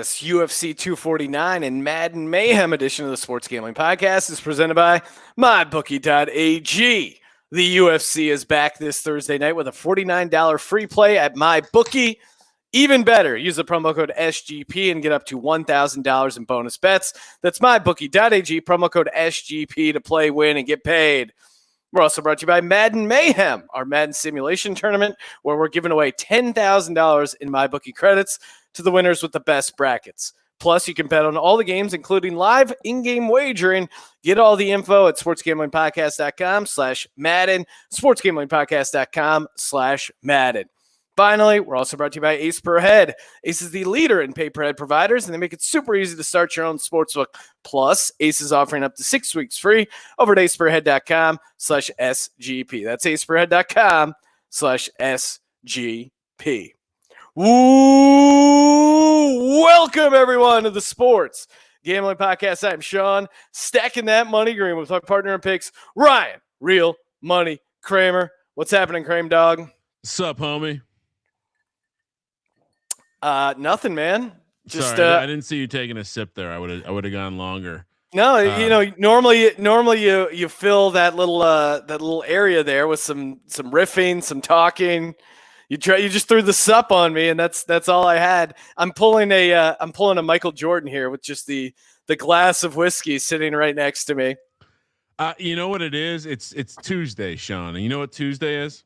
This UFC 249 and Madden Mayhem edition of the Sports Gambling Podcast is presented by MyBookie.ag. The UFC is back this Thursday night with a $49 free play at MyBookie. Even better, use the promo code SGP and get up to $1,000 in bonus bets. That's MyBookie.ag, promo code SGP to play, win, and get paid. We're also brought to you by Madden Mayhem, our Madden simulation tournament, where we're giving away $10,000 in MyBookie credits to the winners with the best brackets. Plus, you can bet on all the games, including live in-game wagering. Get all the info at sportsgamblingpodcast.com/Madden, sportsgamblingpodcast.com/Madden. Finally, we're also brought to you by Ace Per Head. Ace is the leader in pay-per-head providers, and they make it super easy to start your own sportsbook. Plus, Ace is offering up to 6 weeks free over at aceperhead.com/SGP. That's aceperhead.com/SGP. Woo! Welcome, everyone, to the Sports Gambling Podcast. I'm Sean, stacking that money green with my partner in picks, Ryan, Real Money Kramer. What's happening, Kramer dog? Sup, homie? Nothing, man. Just Sorry, I didn't see you taking a sip there. I would have gone longer. No, normally you fill that little area there with some riffing, some talking. You just threw the sup on me, and that's all I had. I'm pulling a Michael Jordan here with just the glass of whiskey sitting right next to me. You know what it is? It's Tuesday, Sean. And you know what Tuesday is?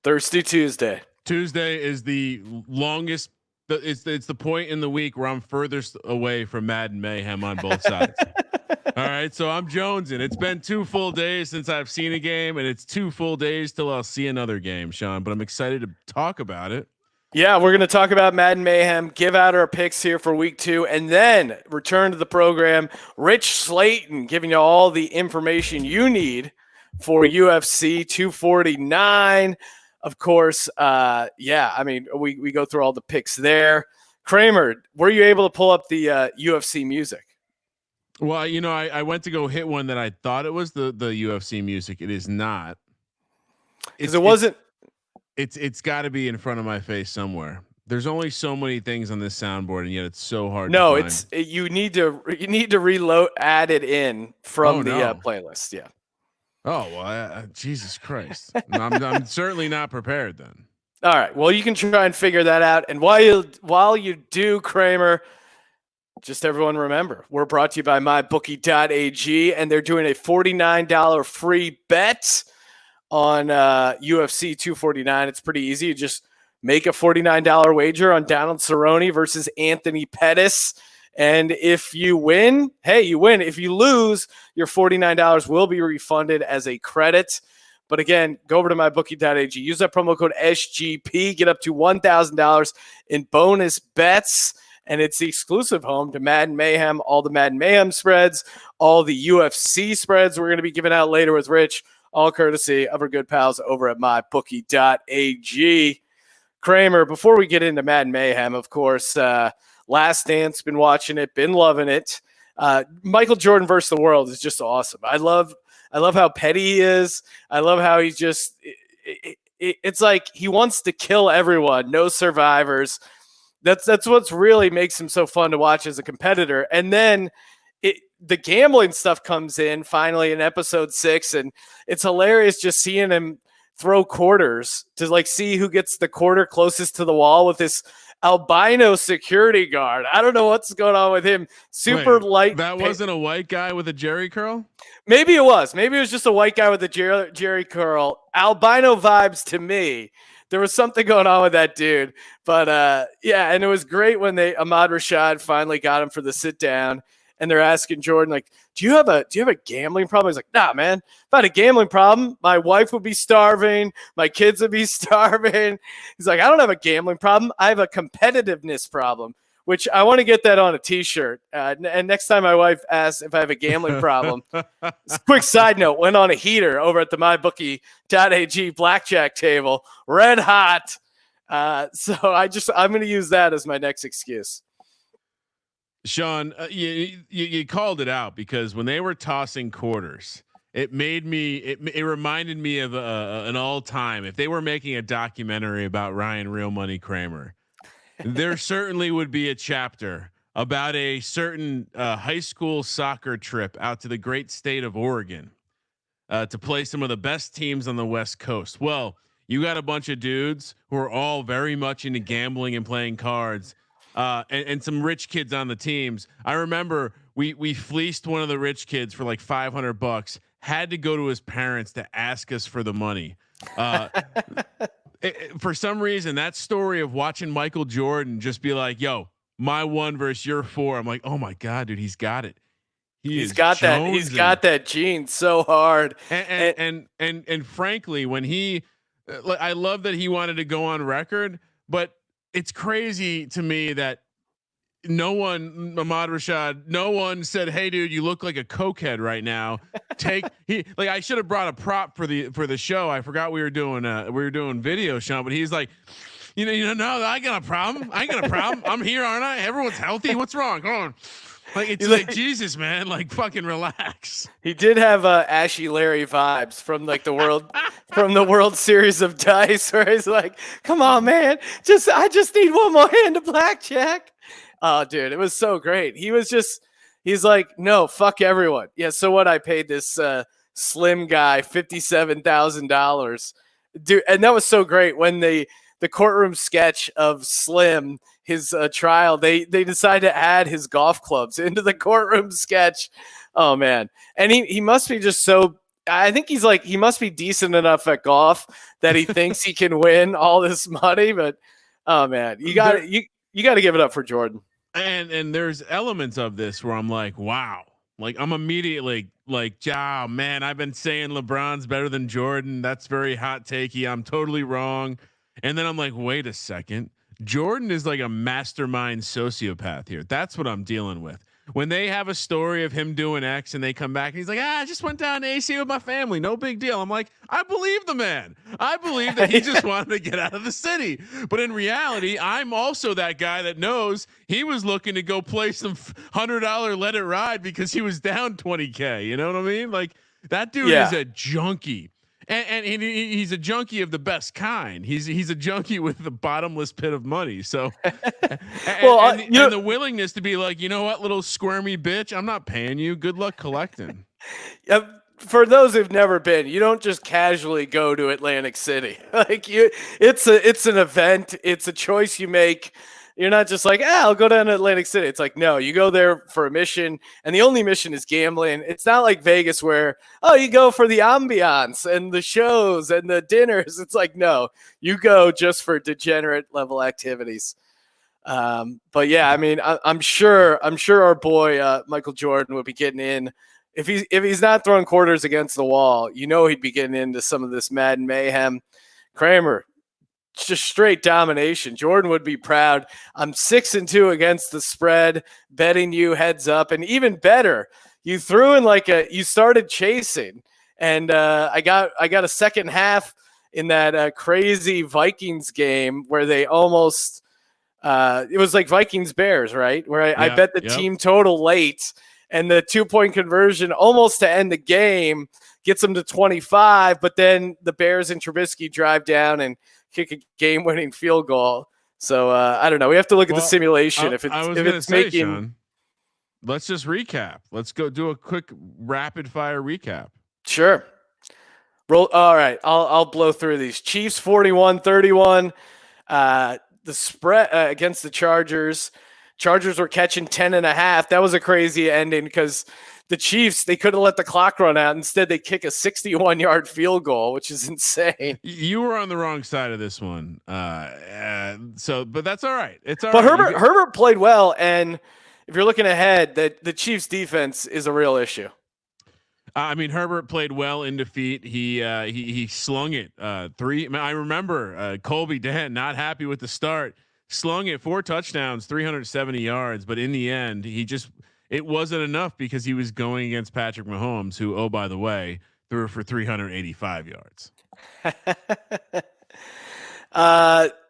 Thirsty Tuesday. Tuesday is the longest. It's the point in the week where I'm furthest away from Madden Mayhem on both sides. All right, so I'm jonesing. It's been 2 full days since I've seen a game, and it's 2 full days till I'll see another game, Sean. But I'm excited to talk about it. Yeah, we're going to talk about Madden Mayhem, give out our picks here for week 2, and then return to the program. Rich Slaton giving you all the information you need for UFC 249. Of course, we go through all the picks there. Kramer, were you able to pull up the UFC music? Well, I went to go hit one that I thought it was the UFC music. It is not. Because it wasn't. It's got to be in front of my face somewhere. There's only so many things on this soundboard, and yet it's so hard. No, to find. You need to reload, add it in from the playlist. Yeah. Oh, well, Jesus Christ. I'm certainly not prepared then. All right. Well, you can try and figure that out. And while you do, Kramer, just everyone remember, we're brought to you by MyBookie.ag, and they're doing a $49 free bet on UFC 249. It's pretty easy. You just make a $49 wager on Donald Cerrone versus Anthony Pettis. And if you win, hey, you win. If you lose, your $49 will be refunded as a credit. But again, go over to mybookie.ag. Use that promo code SGP. Get up to $1,000 in bonus bets. And it's the exclusive home to Madden Mayhem, all the Madden Mayhem spreads, all the UFC spreads we're going to be giving out later with Rich, all courtesy of our good pals over at mybookie.ag. Kramer, before we get into Madden Mayhem, of course, Last Dance, been watching it, been loving it. Michael Jordan versus the world is just awesome. I love how petty he is. I love how he's just it's like he wants to kill everyone, no survivors. That's what's really makes him so fun to watch as a competitor. And then the gambling stuff comes in finally in episode 6, and it's hilarious just seeing him throw quarters to see who gets the quarter closest to the wall with this albino security guard. I don't know what's going on with him. Light. That wasn't a white guy with a Jerry curl? Maybe it was. Maybe it was just a white guy with a Jerry curl. Albino vibes to me. There was something going on with that dude. But and it was great when Ahmad Rashad finally got him for the sit down, and they're asking Jordan, do you have a gambling problem? He's like, nah, man. If I had a gambling problem, my wife would be starving, my kids would be starving. He's like, I don't have a gambling problem. I have a competitiveness problem, which I want to get that on a t-shirt. And next time my wife asks if I have a gambling problem, quick side note, went on a heater over at the MyBookie.ag blackjack table, red hot. So I'm going to use that as my next excuse. Sean, you called it out because when they were tossing quarters, it reminded me of an all time. If they were making a documentary about Ryan Real Money Kramer, there certainly would be a chapter about a certain high school soccer trip out to the great state of Oregon to play some of the best teams on the West Coast. Well, you got a bunch of dudes who are all very much into gambling and playing cards, and some rich kids on the teams. I remember we fleeced one of the rich kids for like $500. Had to go to his parents to ask us for the money. For some reason, that story of watching Michael Jordan just be like, "Yo, my 1 versus your 4." I'm like, "Oh my god, dude, he's got it. He's got that. He's got that gene so hard." And frankly, when I love that he wanted to go on record, but it's crazy to me that Ahmad Rashad, no one said, "Hey, dude, you look like a cokehead right now." I should have brought a prop for the show. I forgot we were doing video, Sean, but he's like, no, I got a problem. I ain't got a problem. I'm here, aren't I? Everyone's healthy. What's wrong? Come on. It's like Jesus, man. Like, fucking relax. He did have Ashy Larry vibes from like the World Series of Dice, where he's like, "Come on, man, I just need one more hand of blackjack." Oh, dude, it was so great. He's like, "No, fuck everyone." Yeah, so what? I paid this slim guy $57,000, dude, and that was so great when the courtroom sketch of Slim, his trial, they decided to add his golf clubs into the courtroom sketch. Oh man. And he must be just so, I think he must be decent enough at golf that he thinks he can win all this money. But oh man, you got to give it up for Jordan. And there's elements of this where I'm like, wow, like I'm immediately like, "Yeah, man, I've been saying LeBron's better than Jordan. That's very hot takey. I'm totally wrong." And then I'm like, wait a second. Jordan is like a mastermind sociopath here. That's what I'm dealing with. When they have a story of him doing X and they come back and he's like, "I just went down to AC with my family. No big deal." I'm like, I believe the man. I believe that he just wanted to get out of the city. But in reality, I'm also that guy that knows he was looking to go play some $100 Let It Ride because he was down 20K. You know what I mean? Like, that dude is a junkie. And he's a junkie of the best kind. He's a junkie with the bottomless pit of money. So, and the willingness to be like, "You know what, little squirmy bitch, I'm not paying you. Good luck collecting." For those who've never been, you don't just casually go to Atlantic City. It's an event. It's a choice you make. You're not just like, I'll go down to Atlantic City. It's like, no, you go there for a mission, and the only mission is gambling. It's not like Vegas where, you go for the ambiance and the shows and the dinners. It's like, no, you go just for degenerate level activities. But yeah, I mean, I'm sure our boy Michael Jordan would be getting in. If he's not throwing quarters against the wall, he'd be getting into some of this Madden Mayhem. Kramer, just straight domination. Jordan would be proud. I'm 6-2 against the spread, betting you heads up, and even better, you threw in you started chasing, and I got a second half in that crazy Vikings game where they almost it was like Vikings Bears, right? Where I bet the team total late, and the 2-point conversion almost to end the game gets them to 25, but then the Bears and Trubisky drive down and kick a game-winning field goal. So I don't know. We have to look at the simulation. If it's making, Sean, let's just recap. Let's go do a quick rapid fire recap. Sure. Roll. All right. I'll blow through these. Chiefs 41-31. The spread against the Chargers. Chargers were catching 10.5. That was a crazy ending because the Chiefs, they could have let the clock run out. Instead, they kick a 61-yard field goal, which is insane. You were on the wrong side of this one. But that's all right. It's all right. But Herbert played well. And if you're looking ahead, the Chiefs defense is a real issue. I mean, Herbert played well in defeat. He slung it three. I remember Colby Dan not happy with the start, slung it 4 touchdowns, 370 yards. But in the end, it wasn't enough because he was going against Patrick Mahomes, who, oh, by the way, threw for 385 yards.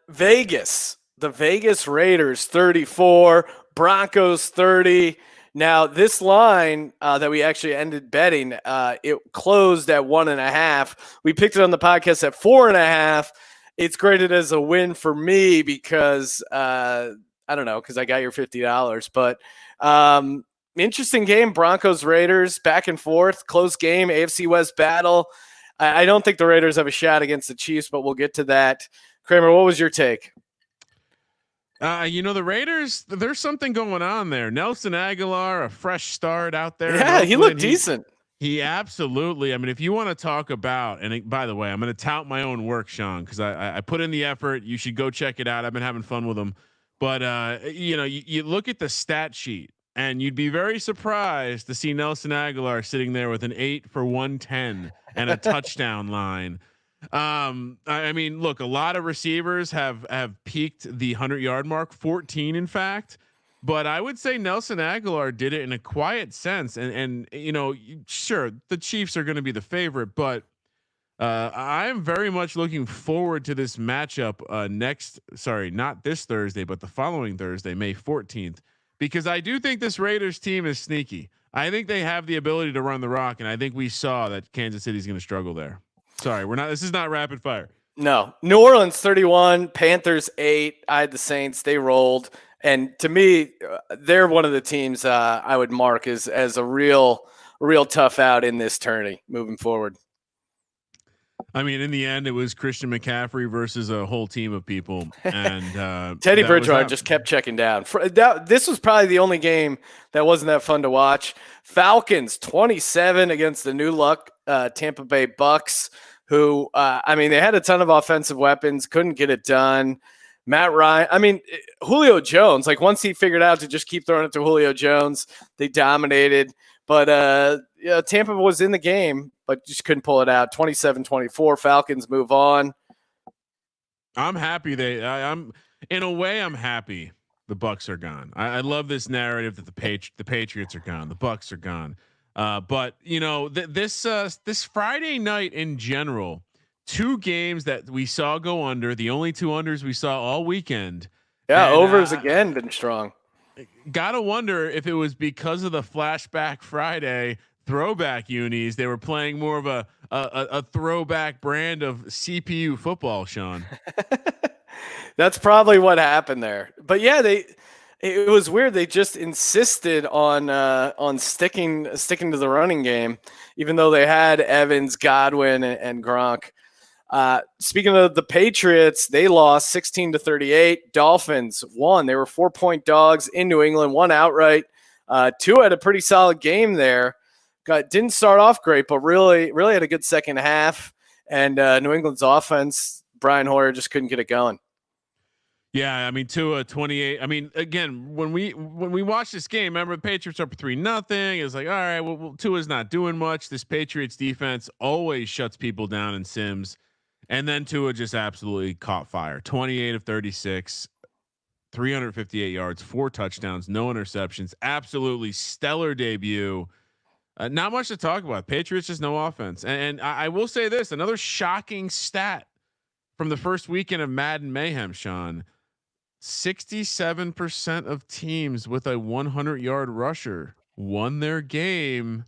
Vegas, the Vegas Raiders 34, Broncos 30. Now this line that we actually ended betting, it closed at 1.5. We picked it on the podcast at 4.5. It's graded as a win for me because I don't know, because I got your $50. But interesting game. Broncos Raiders back and forth, close game. AFC West battle. I don't think the Raiders have a shot against the Chiefs, but we'll get to that. Kramer, what was your take? The Raiders, there's something going on there. Nelson Aguilar, a fresh start out there. Yeah, he looked decent. He absolutely. I mean, if you want to talk about, and by the way, I'm going to tout my own work, Sean, because I put in the effort. You should go check it out. I've been having fun with them. But you look at the stat sheet, and you'd be very surprised to see Nelson Aguilar sitting there with an 8 for 110 and a touchdown line. I mean, look, a lot of receivers have peaked the 100-yard mark, 14 in fact, but I would say Nelson Aguilar did it in a quiet sense. And sure, the Chiefs are going to be the favorite, but I am very much looking forward to this matchup not this Thursday, but the following Thursday, May 14th, because I do think this Raiders team is sneaky. I think they have the ability to run the rock, and I think we saw that Kansas City is going to struggle there. Sorry, this is not rapid fire. No. New Orleans 31, Panthers 8. I had the Saints. They rolled. And to me, they're one of the teams I would mark as a real tough out in this tourney moving forward. I mean, in the end, it was Christian McCaffrey versus a whole team of people. And Teddy Bridgewater just kept checking down. This was probably the only game that wasn't that fun to watch. Falcons 27 against the new luck Tampa Bay Bucks, who, they had a ton of offensive weapons, couldn't get it done. Matt Ryan, Julio Jones, like once he figured out to just keep throwing it to Julio Jones, they dominated. But Tampa was in the game, but just couldn't pull it out. 27-24, Falcons move on. I'm happy I'm in a way, I'm happy the Bucks are gone. I love this narrative that the Patriots are gone, the Bucks are gone. But this Friday night in general, 2 games that we saw go under, the only 2 unders we saw all weekend. Yeah, overs again been strong. Gotta wonder if it was because of the Flashback Friday throwback unis. They were playing more of a throwback brand of CPU football, Sean. That's probably what happened there. But yeah, it was weird. They just insisted on sticking to the running game, even though they had Evans, Godwin, and Gronk. Speaking of the Patriots, they lost 16-38. Dolphins won. They were 4-point dogs in New England, won outright. Tua had a pretty solid game there. Didn't start off great, but really had a good second half. And New England's offense, Brian Hoyer just couldn't get it going. Yeah, Tua 28. Again, when we watch this game, remember the Patriots are up 3-0. It's like, all right, well, Tua's not doing much. This Patriots defense always shuts people down in Sims. And then Tua just absolutely caught fire. 28 of 36, 358 yards, 4 touchdowns, no interceptions. Absolutely stellar debut. Not much to talk about. Patriots just no offense. And I will say this, another shocking stat from the first weekend of Madden Mayhem, Sean. 67% of teams with a 100-yard rusher won their game.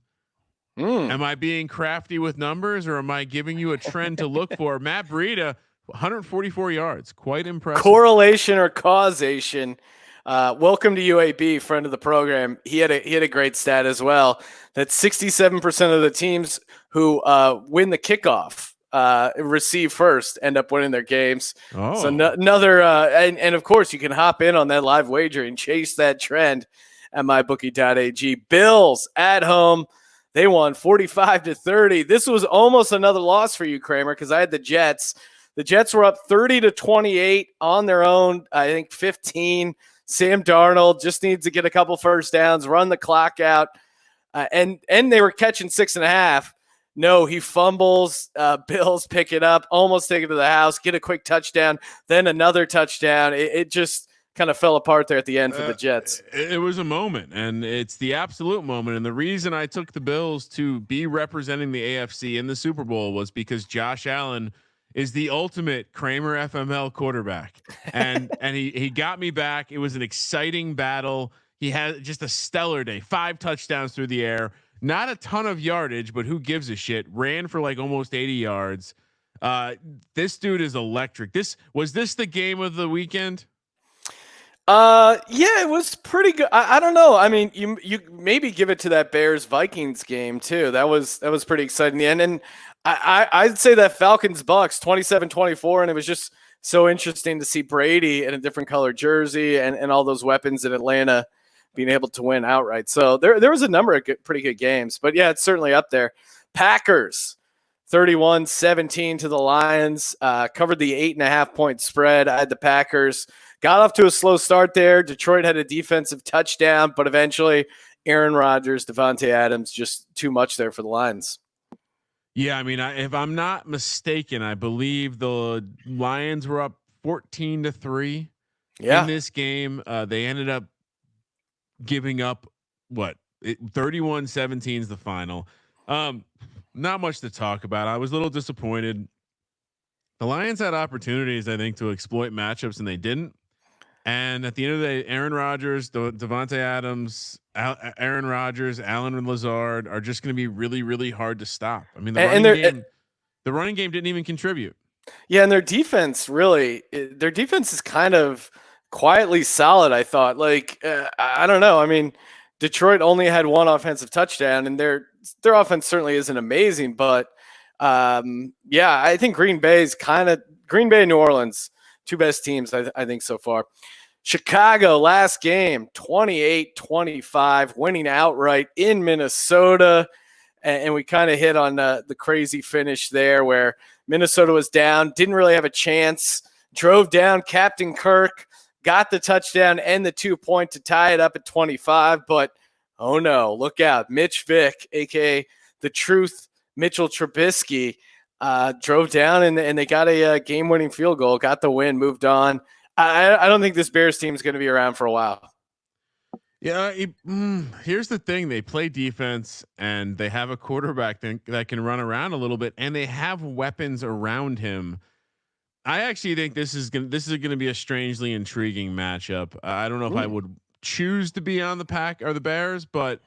Am I being crafty with numbers, or am I giving you a trend to look for? Matt Breida, 144 yards, quite impressive. Correlation or causation? Welcome to UAB, friend of the program. He had a great stat as well. That 67% of the teams who win the kickoff receive first end up winning their games. So another and of course you can hop in on that live wager and chase that trend at mybookie.ag. Bills at home. They won 45-30. This was almost another loss for you, Kramer, because I had the Jets. The Jets were up 30-28 on their own. I think 15. Sam Darnold just needs to get a couple first downs, run the clock out, and they were catching 6.5. No, he fumbles. Bills pick it up, almost take it to the house, get a quick touchdown, then another touchdown. It just kind of fell apart there at the end for the Jets. It was a moment, and it's the absolute moment. And the reason I took the Bills to be representing the AFC in the Super Bowl was because Josh Allen is the ultimate Kramer FML quarterback. And he got me back. It was an exciting battle. He had just a stellar day, 5 touchdowns through the air, not a ton of yardage, but who gives a shit? Ran for like almost 80 yards. This dude is electric. Was this the game of the weekend? Yeah, it was pretty good. I don't know. I mean, you maybe give it to that Bears Vikings game too. That was pretty exciting in the end. And I'd say that Falcons Bucks 27-24, and it was just so interesting to see Brady in a different color jersey and all those weapons in Atlanta being able to win outright. So there was a number of pretty good games. But yeah, it's certainly up there. Packers 31-17 to the Lions. Covered the 8.5-point spread. I had the Packers. Got off to a slow start there. Detroit had a defensive touchdown, but eventually Aaron Rodgers, Devontae Adams, just too much there for the Lions. Yeah, I mean, if I'm not mistaken, I believe the Lions were up 14-3 in this game. They ended up giving up 31-17 is the final. Not much to talk about. I was a little disappointed. The Lions had opportunities, I think, to exploit matchups, and they didn't. And at the end of the day, Aaron Rodgers, Devontae Adams, Aaron Rodgers, Allen Lazard are just going to be really, really hard to stop. I mean, the running game didn't even contribute. Yeah, and their defense is kind of quietly solid. I thought, I don't know. I mean, Detroit only had one offensive touchdown, and their offense certainly isn't amazing, but yeah, I think Green Bay and New Orleans, two best teams I think so far. Chicago last game 28-25, winning outright in Minnesota, and we kind of hit on the crazy finish there where Minnesota was down, didn't really have a chance, drove down. Captain Kirk got the touchdown and the 2-point to tie it up at 25, but oh no, look out. Mitch Vick, aka the Truth, Mitchell Trubisky, drove down and they got a game-winning field goal, got the win, moved on. I don't think this Bears team is going to be around for a while. Yeah, here's the thing: they play defense, and they have a quarterback that can run around a little bit, and they have weapons around him. I actually think this is going to be a strangely intriguing matchup. I don't know if I would choose to be on the Pack or the Bears, but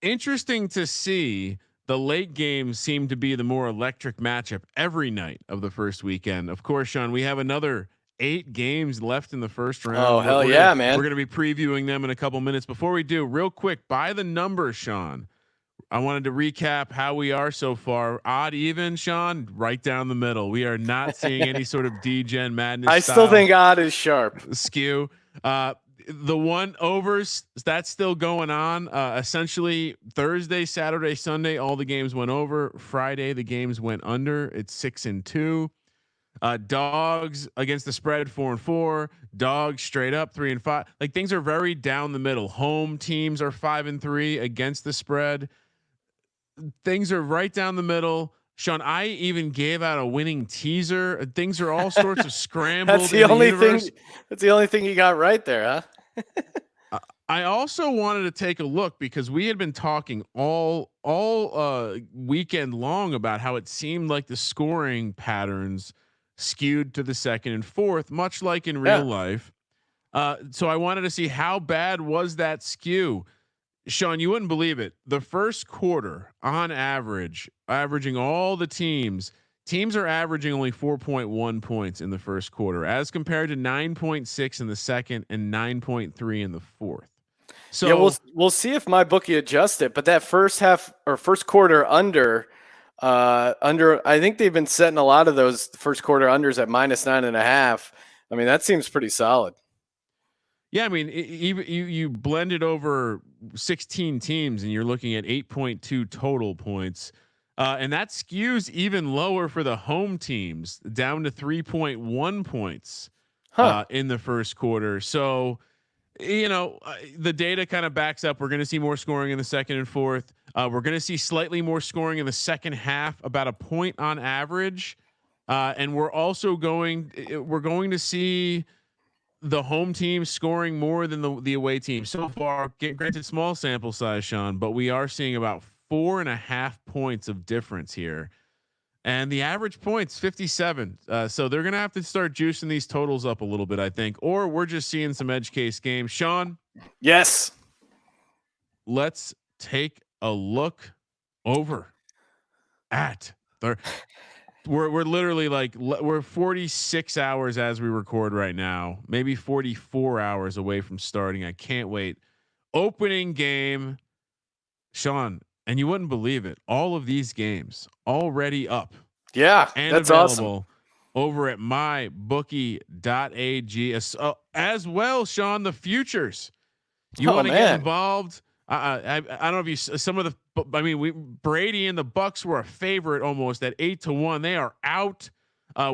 interesting to see. The late games seem to be the more electric matchup every night of the first weekend. Of course, Sean, we have another 8 games left in the first round. Oh, hell yeah, man. We're going to be previewing them in a couple minutes. Before we do, real quick, by the numbers, Sean, I wanted to recap how we are so far. Odd, even, Sean, right down the middle. We are not seeing any sort of D-Gen madness. I still think odd is sharp. Skew. The one overs that's still going on. Essentially Thursday, Saturday, Sunday, all the games went over. Friday, the games went under. It's 6-2. Dogs against the spread 4-4. Dogs straight up 3-5. Like, things are very down the middle. Home teams are 5-3 against the spread. Things are right down the middle. Sean, I even gave out a winning teaser. Things are all sorts of scrambled. That's the only thing. That's the only thing you got right there, huh? I also wanted to take a look because we had been talking all weekend long about how it seemed like the scoring patterns skewed to the second and fourth, much like in real life. So I wanted to see how bad was that skew. Sean, you wouldn't believe it. The first quarter, on average, averaging all the teams are averaging only 4.1 points in the first quarter, as compared to 9.6 in the second and 9.3 in the fourth. So yeah, we'll see if my bookie adjusts it. But that first half or first quarter under, I think they've been setting a lot of those first quarter unders at -9.5. I mean, that seems pretty solid. Yeah, I mean, you blended over 16 teams, and you're looking at 8.2 total points, and that skews even lower for the home teams, down to 3.1 points in the first quarter. So, the data kind of backs up. We're going to see more scoring in the second and fourth. We're going to see slightly more scoring in the second half, about a point on average, and we're also going to see the home team scoring more than the away team so far. Granted, small sample size, Sean, but we are seeing about 4.5 points of difference here, and the average points 57. So they're gonna have to start juicing these totals up a little bit, I think, or we're just seeing some edge case games. Sean, yes, let's take a look over at the we're literally like we're 46 hours as we record right now, maybe 44 hours away from starting. I can't wait. Opening game, Sean, and you wouldn't believe it. All of these games already up Yeah, and that's awesome. available over at mybookie.ag as well. Sean, the futures. You want to get involved? I don't know if you some of the. I mean, Brady and the Bucks were a favorite almost at 8-1. They are out.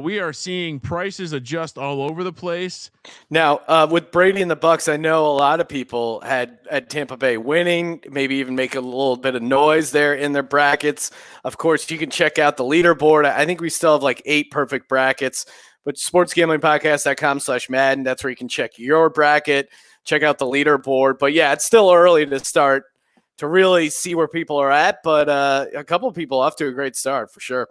We are seeing prices adjust all over the place. Now, with Brady and the Bucks, I know a lot of people had Tampa Bay winning, maybe even make a little bit of noise there in their brackets. Of course, you can check out the leaderboard. I think we still have like 8 perfect brackets, but sportsgamblingpodcast.com/Madden. That's where you can check your bracket, check out the leaderboard. But yeah, it's still early to start to really see where people are at, but a couple of people off to a great start for sure.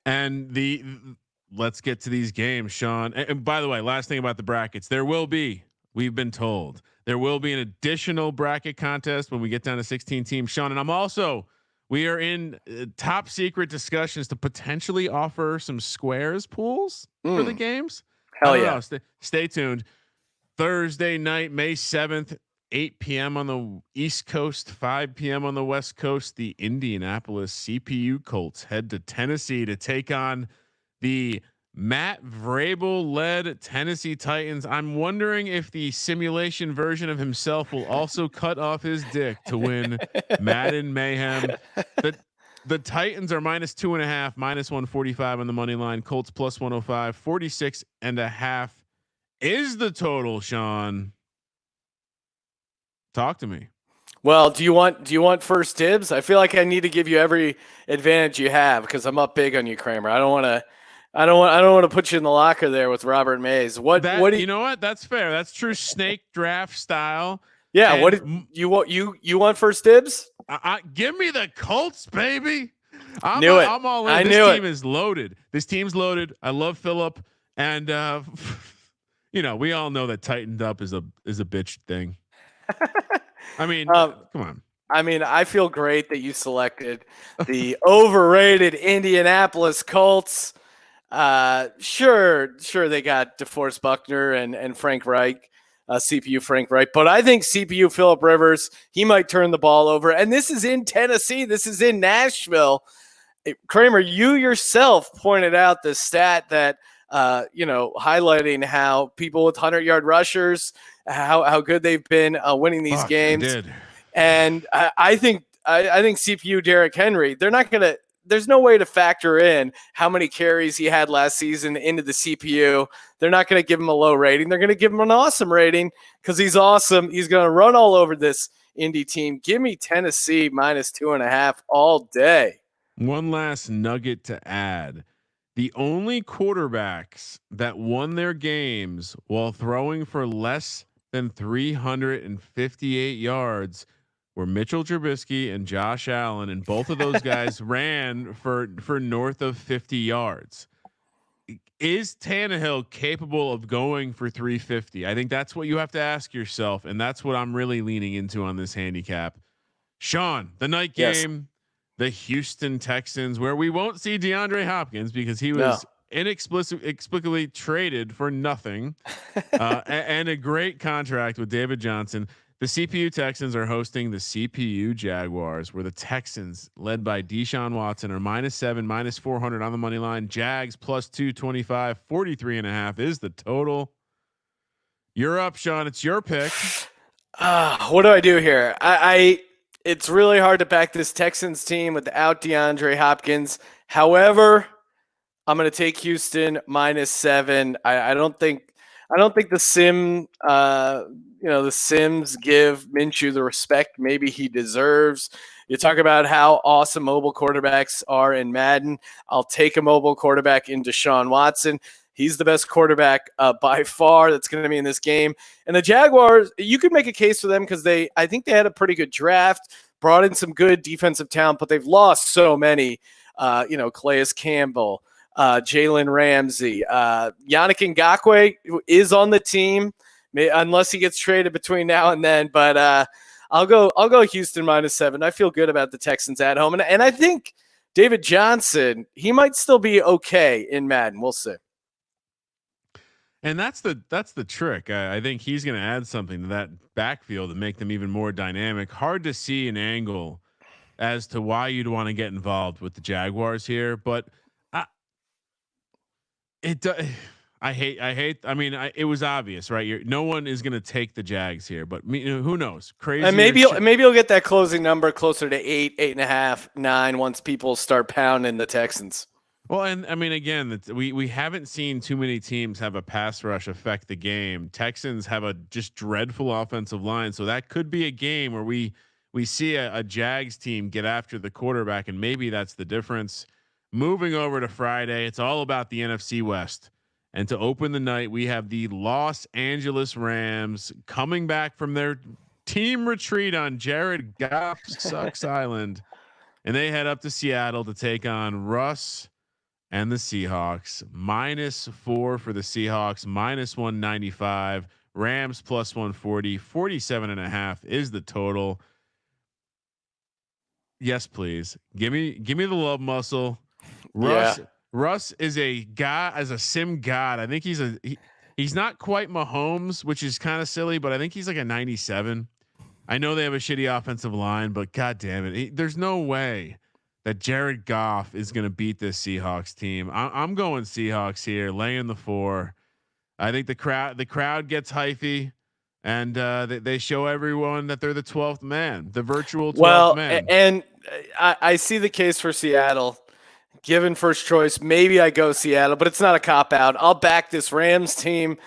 And let's get to these games, Sean. And by the way, last thing about the brackets, we've been told there will be an additional bracket contest when we get down to 16 teams, Sean. And we are in top secret discussions to potentially offer some squares pools for the games. Hell yeah. Stay tuned. Thursday night, May 7th, 8 p.m. on the East Coast, 5 p.m. on the West Coast. The Indianapolis CPU Colts head to Tennessee to take on the Matt Vrabel led Tennessee Titans. I'm wondering if the simulation version of himself will also cut off his dick to win Madden Mayhem. The Titans are -2.5, -145 on the money line. Colts +105, 46.5 is the total. Sean, talk to me. Well, do you want first dibs? I feel like I need to give you every advantage you have because I'm up big on you, Kramer. I don't want to put you in the locker there with Robert Mays. What do you know what? That's fair. That's true snake draft style. Yeah. And what did you want? You want first dibs? Give me the Colts, baby. I'm all in. I this knew team is loaded. This team's loaded. I love Phillip, and we all know that tightened up is a bitch thing. I mean, come on. I mean, I feel great that you selected the overrated Indianapolis Colts. Sure, they got DeForest Buckner and Frank Reich, CPU Frank Reich, but I think CPU Phillip Rivers, he might turn the ball over. And this is in Tennessee. This is in Nashville. Kramer, you yourself pointed out the stat that highlighting how people with 100-yard rushers, how good they've been winning these games. They did. And I think CPU Derrick Henry, there's no way to factor in how many carries he had last season into the CPU. They're not going to give him a low rating. They're going to give him an awesome rating because he's awesome. He's going to run all over this Indy team. Give me Tennessee -2.5 all day. One last nugget to add. The only quarterbacks that won their games while throwing for less than 358 yards were Mitchell Trubisky and Josh Allen, and both of those guys ran for north of 50 yards. Is Tannehill capable of going for 350? I think that's what you have to ask yourself, and that's what I'm really leaning into on this handicap. Sean, the night game, the Houston Texans, where we won't see DeAndre Hopkins because he was inexplicably traded for nothing, and a great contract with David Johnson. The CPU Texans are hosting the CPU Jaguars, where the Texans, led by Deshaun Watson, are -7, -400 on the money line. Jags +225, 43.5 is the total. You're up, Sean. It's your pick. What do I do here? It's really hard to back this Texans team without DeAndre Hopkins. However, I'm going to take Houston -7. I don't think the Sims give Minshew the respect maybe he deserves. You talk about how awesome mobile quarterbacks are in Madden. I'll take a mobile quarterback in Deshaun Watson. He's the best quarterback by far that's going to be in this game. And the Jaguars, you could make a case for them because I think they had a pretty good draft, brought in some good defensive talent, but they've lost so many. Calais Campbell, Jalen Ramsey, Yannick Ngakoue is on the team, unless he gets traded between now and then. But I'll go Houston -7. I feel good about the Texans at home, and I think David Johnson, he might still be okay in Madden. We'll see. And that's the trick. I think he's going to add something to that backfield and make them even more dynamic. Hard to see an angle as to why you'd want to get involved with the Jaguars here, but it. I hate. I mean, it was obvious, right? No one is going to take the Jags here, but who knows? Crazy. And maybe you'll get that closing number closer to 8, 8.5, 9 once people start pounding the Texans. Well, and I mean, again, we haven't seen too many teams have a pass rush affect the game. Texans have a just dreadful offensive line, so that could be a game where we see a Jags team get after the quarterback, and maybe that's the difference. Moving over to Friday, it's all about the NFC West. And to open the night, we have the Los Angeles Rams coming back from their team retreat on Jared Goff sucks Island, and they head up to Seattle to take on Russ and the Seahawks. -4 for the Seahawks, -195. Rams +140. 47.5 is the total. Yes, please. Give me the love muscle. Russ is a guy, as a sim god. I think he's not quite Mahomes, which is kind of silly, but I think he's like a 97. I know they have a shitty offensive line, but god damn it, there's no way that Jared Goff is going to beat this Seahawks team. I'm going Seahawks here, laying the 4. I think the crowd gets hyphy, and they show everyone that they're the 12th man, the virtual 12th man. And I see the case for Seattle. Given first choice, maybe I go Seattle, but it's not a cop out. I'll back this Rams team.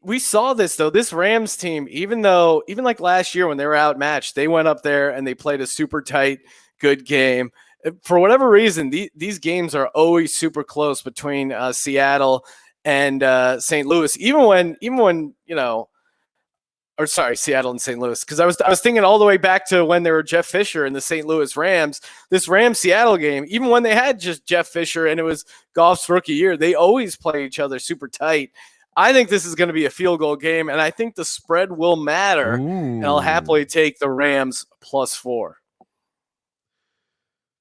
We saw this though. This Rams team, even like last year when they were outmatched, they went up there and they played a super tight, good game. For whatever reason, these games are always super close between Seattle and St. Louis. Even when Seattle and St. Louis, because I was thinking all the way back to when they were Jeff Fisher and the St. Louis Rams. This Rams Seattle game, even when they had just Jeff Fisher and it was Goff's rookie year, they always play each other super tight. I think this is going to be a field goal game, and I think the spread will matter. And I'll happily take the Rams +4.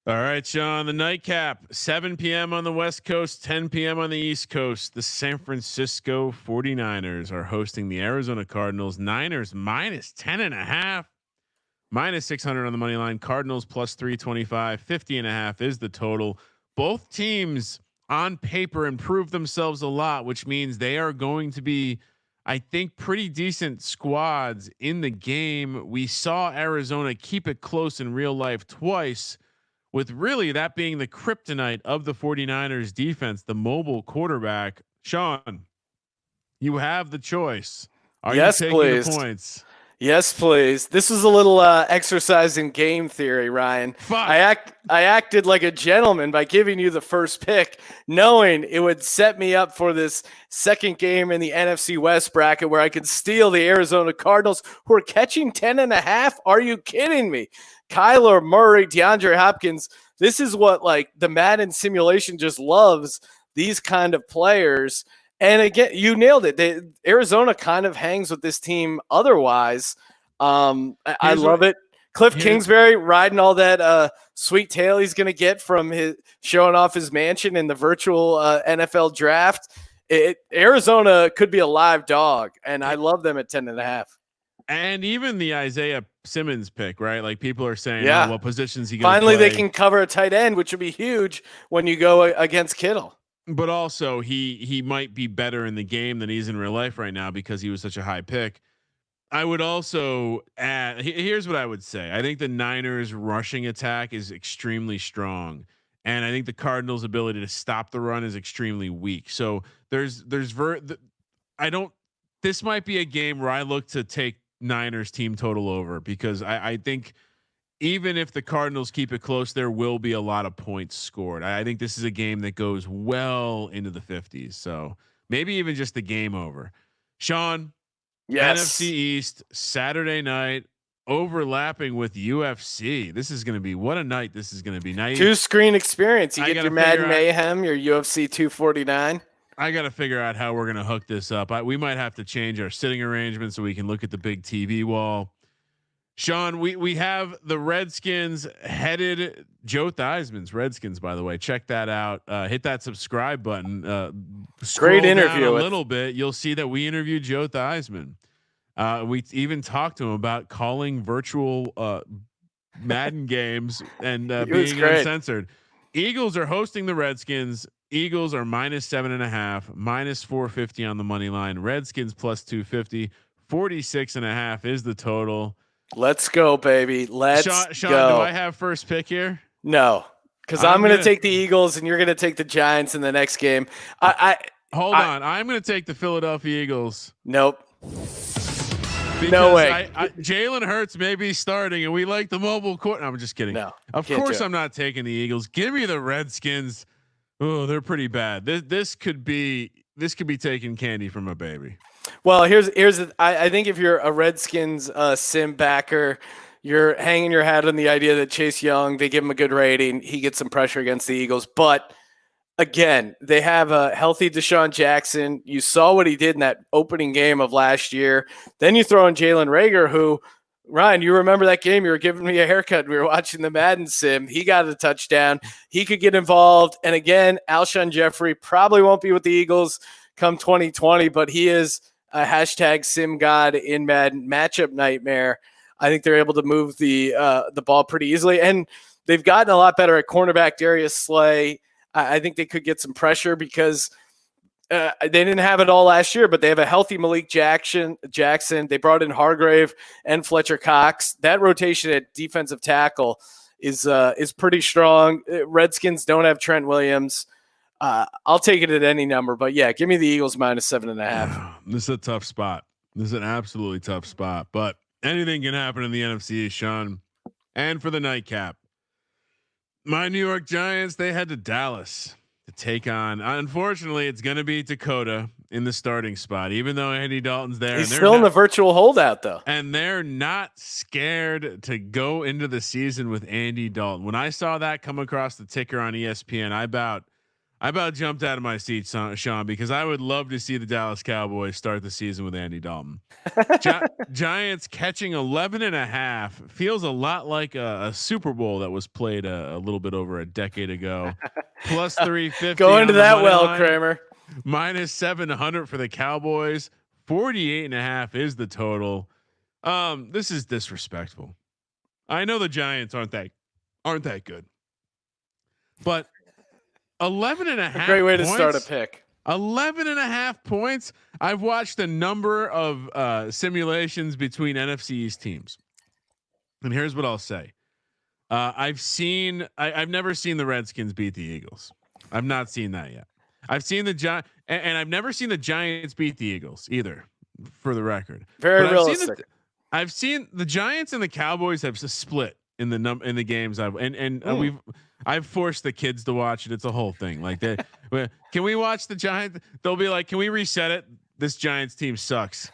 All right, Sean, the nightcap, 7 p.m. on the West Coast, 10 p.m. on the East Coast. The San Francisco 49ers are hosting the Arizona Cardinals. Niners -10.5, -600 on the money line. Cardinals +325, 50.5 is the total. Both teams on paper improve themselves a lot, which means they are going to be, I think, pretty decent squads in the game. We saw Arizona keep it close in real life twice, with really that being the kryptonite of the 49ers defense, the mobile quarterback. Sean, you have the choice. Are you taking the points? Yes, please. This is a little exercise in game theory, Ryan. Fuck. I acted like a gentleman by giving you the first pick, knowing it would set me up for this second game in the NFC West bracket where I could steal the Arizona Cardinals, who are catching 10.5. Are you kidding me? Kyler Murray, DeAndre Hopkins. This is what like the Madden simulation just loves, these kind of players. And again, you nailed it. Arizona kind of hangs with this team otherwise. I love it. Cliff Kingsbury riding all that sweet tail he's going to get from his showing off his mansion in the virtual NFL draft. Arizona could be a live dog, and I love them at 10.5. And even the Isaiah Simmons pick, right? Like people are saying, yeah, what positions he going to finally play? They can cover a tight end, which would be huge when you go against Kittle. But also he might be better in the game than he's in real life right now because he was such a high pick. I would also add, here's what I would say. I think the Niners rushing attack is extremely strong. And I think the Cardinals ability to stop the run is extremely weak. So this might be a game where I look to take Niners team total over, because I think even if the Cardinals keep it close, there will be a lot of points scored. I think this is a game that goes well into the 50s. So maybe even just the game over. Sean, yes. NFC East, Saturday night, overlapping with UFC. This is going to be, what a night this is going to be. Now 2-screen experience. You get your Madden Mayhem, your UFC 249. I got to figure out how we're going to hook this up. We might have to change our sitting arrangement so we can look at the big TV wall. Sean, we have the Redskins headed. Joe Theismann's Redskins, by the way. Check that out. Hit that subscribe button. Scroll Great interview down a little bit. You'll see that we interviewed Joe Theismann. We even talked to him about calling virtual Madden games and being uncensored. Eagles are hosting the Redskins. Eagles are -7.5, -450 on the money line. Redskins +250. 46.5 is the total. Let's go, baby. Let's Sean, go. do I have first pick here? No, because I'm going to take the Eagles and you're going to take the Giants in the next game. Hold on. I'm going to take the Philadelphia Eagles. Nope. Because no way. Jalen Hurts may be starting, and we like the mobile court. No, I'm just kidding. No, of course I'm not taking the Eagles. Give me the Redskins. Oh, they're pretty bad. This could be taking candy from a baby. Well, I think if you're a Redskins sim backer, you're hanging your hat on the idea that Chase Young, they give him a good rating, he gets some pressure against the Eagles. But again, they have a healthy Deshaun Jackson. You saw what he did in that opening game of last year. Then you throw in Jalen Reagor, who, Ryan, you remember that game? You were giving me a haircut. We were watching the Madden Sim. He got a touchdown. He could get involved. And again, Alshon Jeffrey probably won't be with the Eagles come 2020, but he is a hashtag sim god in Madden, matchup nightmare. I think they're able to move the ball pretty easily, and they've gotten a lot better at cornerback Darius Slay. I think they could get some pressure because they didn't have it all last year, but they have a healthy Malik Jackson. They brought in Hargrave and Fletcher Cox. That rotation at defensive tackle is pretty strong. Redskins don't have Trent Williams. I'll take it at any number, but yeah, give me the Eagles -7.5. This is a tough spot. This is an absolutely tough spot, but anything can happen in the NFC, Sean. And for the nightcap, my New York Giants, they head to Dallas to take on, unfortunately, it's going to be Dakota in the starting spot, even though Andy Dalton's there. He's still in the virtual holdout though. And they're not scared to go into the season with Andy Dalton. When I saw that come across the ticker on ESPN, I about jumped out of my seat, Sean, because I would love to see the Dallas Cowboys start the season with Andy Dalton. Giants catching 11.5 feels a lot like a Super Bowl that was played a little bit over a decade ago. +350. Go into that well, Kramer. -700 for the Cowboys. 48.5 is the total. This is disrespectful. I know the Giants aren't that good, but 11.5. Great way points, to start a pick. 11.5 points. I've watched a number of simulations between NFC East teams, and here's what I'll say: I've never seen the Redskins beat the Eagles. I've not seen that yet. I've seen the and I've never seen the Giants beat the Eagles either. For the record, very realistic. I've seen the Giants and the Cowboys have split in the games I've forced the kids to watch it. It's a whole thing. Like that. Can we watch the Giants? They'll be like, can we reset it? This Giants team sucks.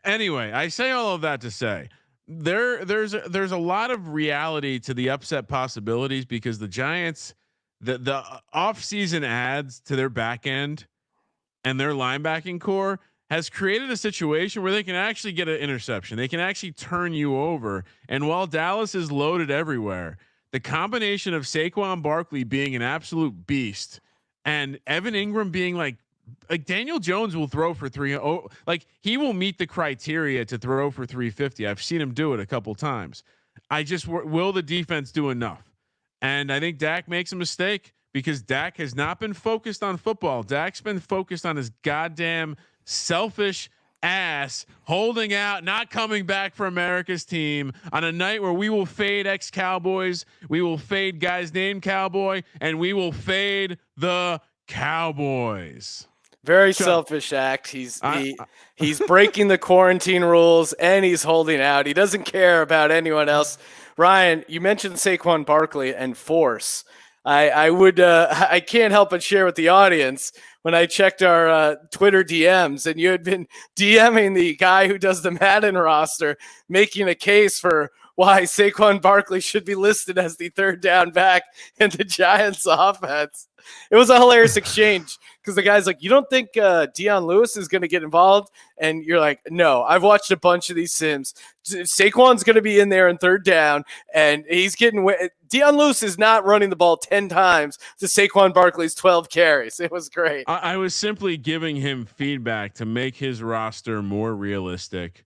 Anyway, I say all of that to say there's a lot of reality to the upset possibilities because the Giants, the off-season adds to their back end and their linebacking core has created a situation where they can actually get an interception. They can actually turn you over. And while Dallas is loaded everywhere, the combination of Saquon Barkley being an absolute beast and Evan Ingram being like Daniel Jones will throw for like he will meet the criteria to throw for 350. I've seen him do it a couple times. Will the defense do enough? And I think Dak makes a mistake because Dak has not been focused on football. Dak's been focused on his goddamn selfish ass holding out, not coming back for America's team on a night where we will fade ex-Cowboys, we will fade guys named Cowboy, and we will fade the Cowboys. Very selfish act. He's breaking the quarantine rules and he's holding out. He doesn't care about anyone else. Ryan, you mentioned Saquon Barkley and force. I can't help but share with the audience when I checked our Twitter DMs and you had been DMing the guy who does the Madden roster, making a case for why Saquon Barkley should be listed as the third down back in the Giants offense. It was a hilarious exchange because the guy's like, you don't think Deion Lewis is going to get involved? And you're like, no, I've watched a bunch of these Sims. Saquon's going to be in there in third down, and he's getting Deion Lewis is not running the ball 10 times to Saquon Barkley's 12 carries. It was great. I was simply giving him feedback to make his roster more realistic.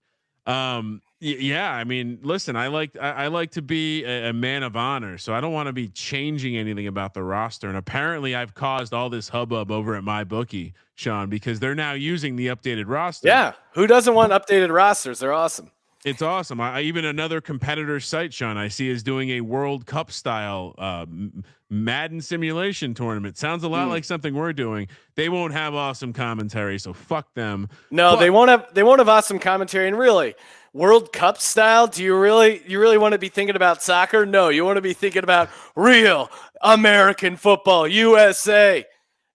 Yeah, I mean, listen, I like to be a man of honor, so I don't want to be changing anything about the roster. And apparently, I've caused all this hubbub over at my bookie, Sean, because they're now using the updated roster. Yeah, who doesn't want updated rosters? They're awesome. It's awesome. I even another competitor site, Sean, I see is doing a World Cup style Madden simulation tournament. Sounds a lot like something we're doing. They won't have awesome commentary, so fuck them. No, they won't have awesome commentary. And really, World Cup style, do you really want to be thinking about soccer? No, you want to be thinking about real American football, USA.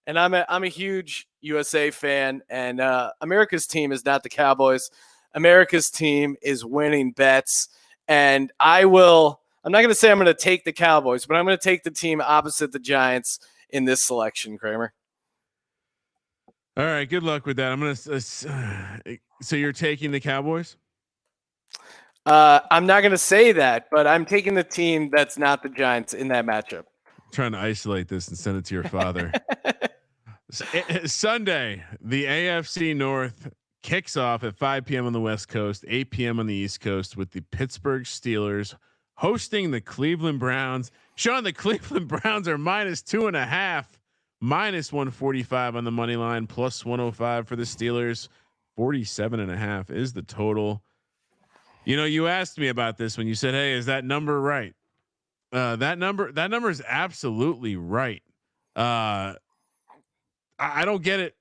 And I'm a huge USA fan, and America's team is not the Cowboys. America's team is winning bets, and I'm not going to say I'm going to take the Cowboys, but I'm going to take the team opposite the Giants in this selection, Kramer. All right, good luck with that. I'm going to so you're taking the Cowboys? I'm not going to say that, but I'm taking the team that's not the Giants in that matchup. I'm trying to isolate this and send it to your father. Sunday, the AFC North kicks off at 5 p.m. on the West Coast, 8 p.m. on the East Coast, with the Pittsburgh Steelers hosting the Cleveland Browns. Sean, the Cleveland Browns are -2.5, -145 on the money line, +105 for the Steelers. 47.5 is the total. You know, you asked me about this when you said, "Hey, is that number right?" That number is absolutely right. I don't get it.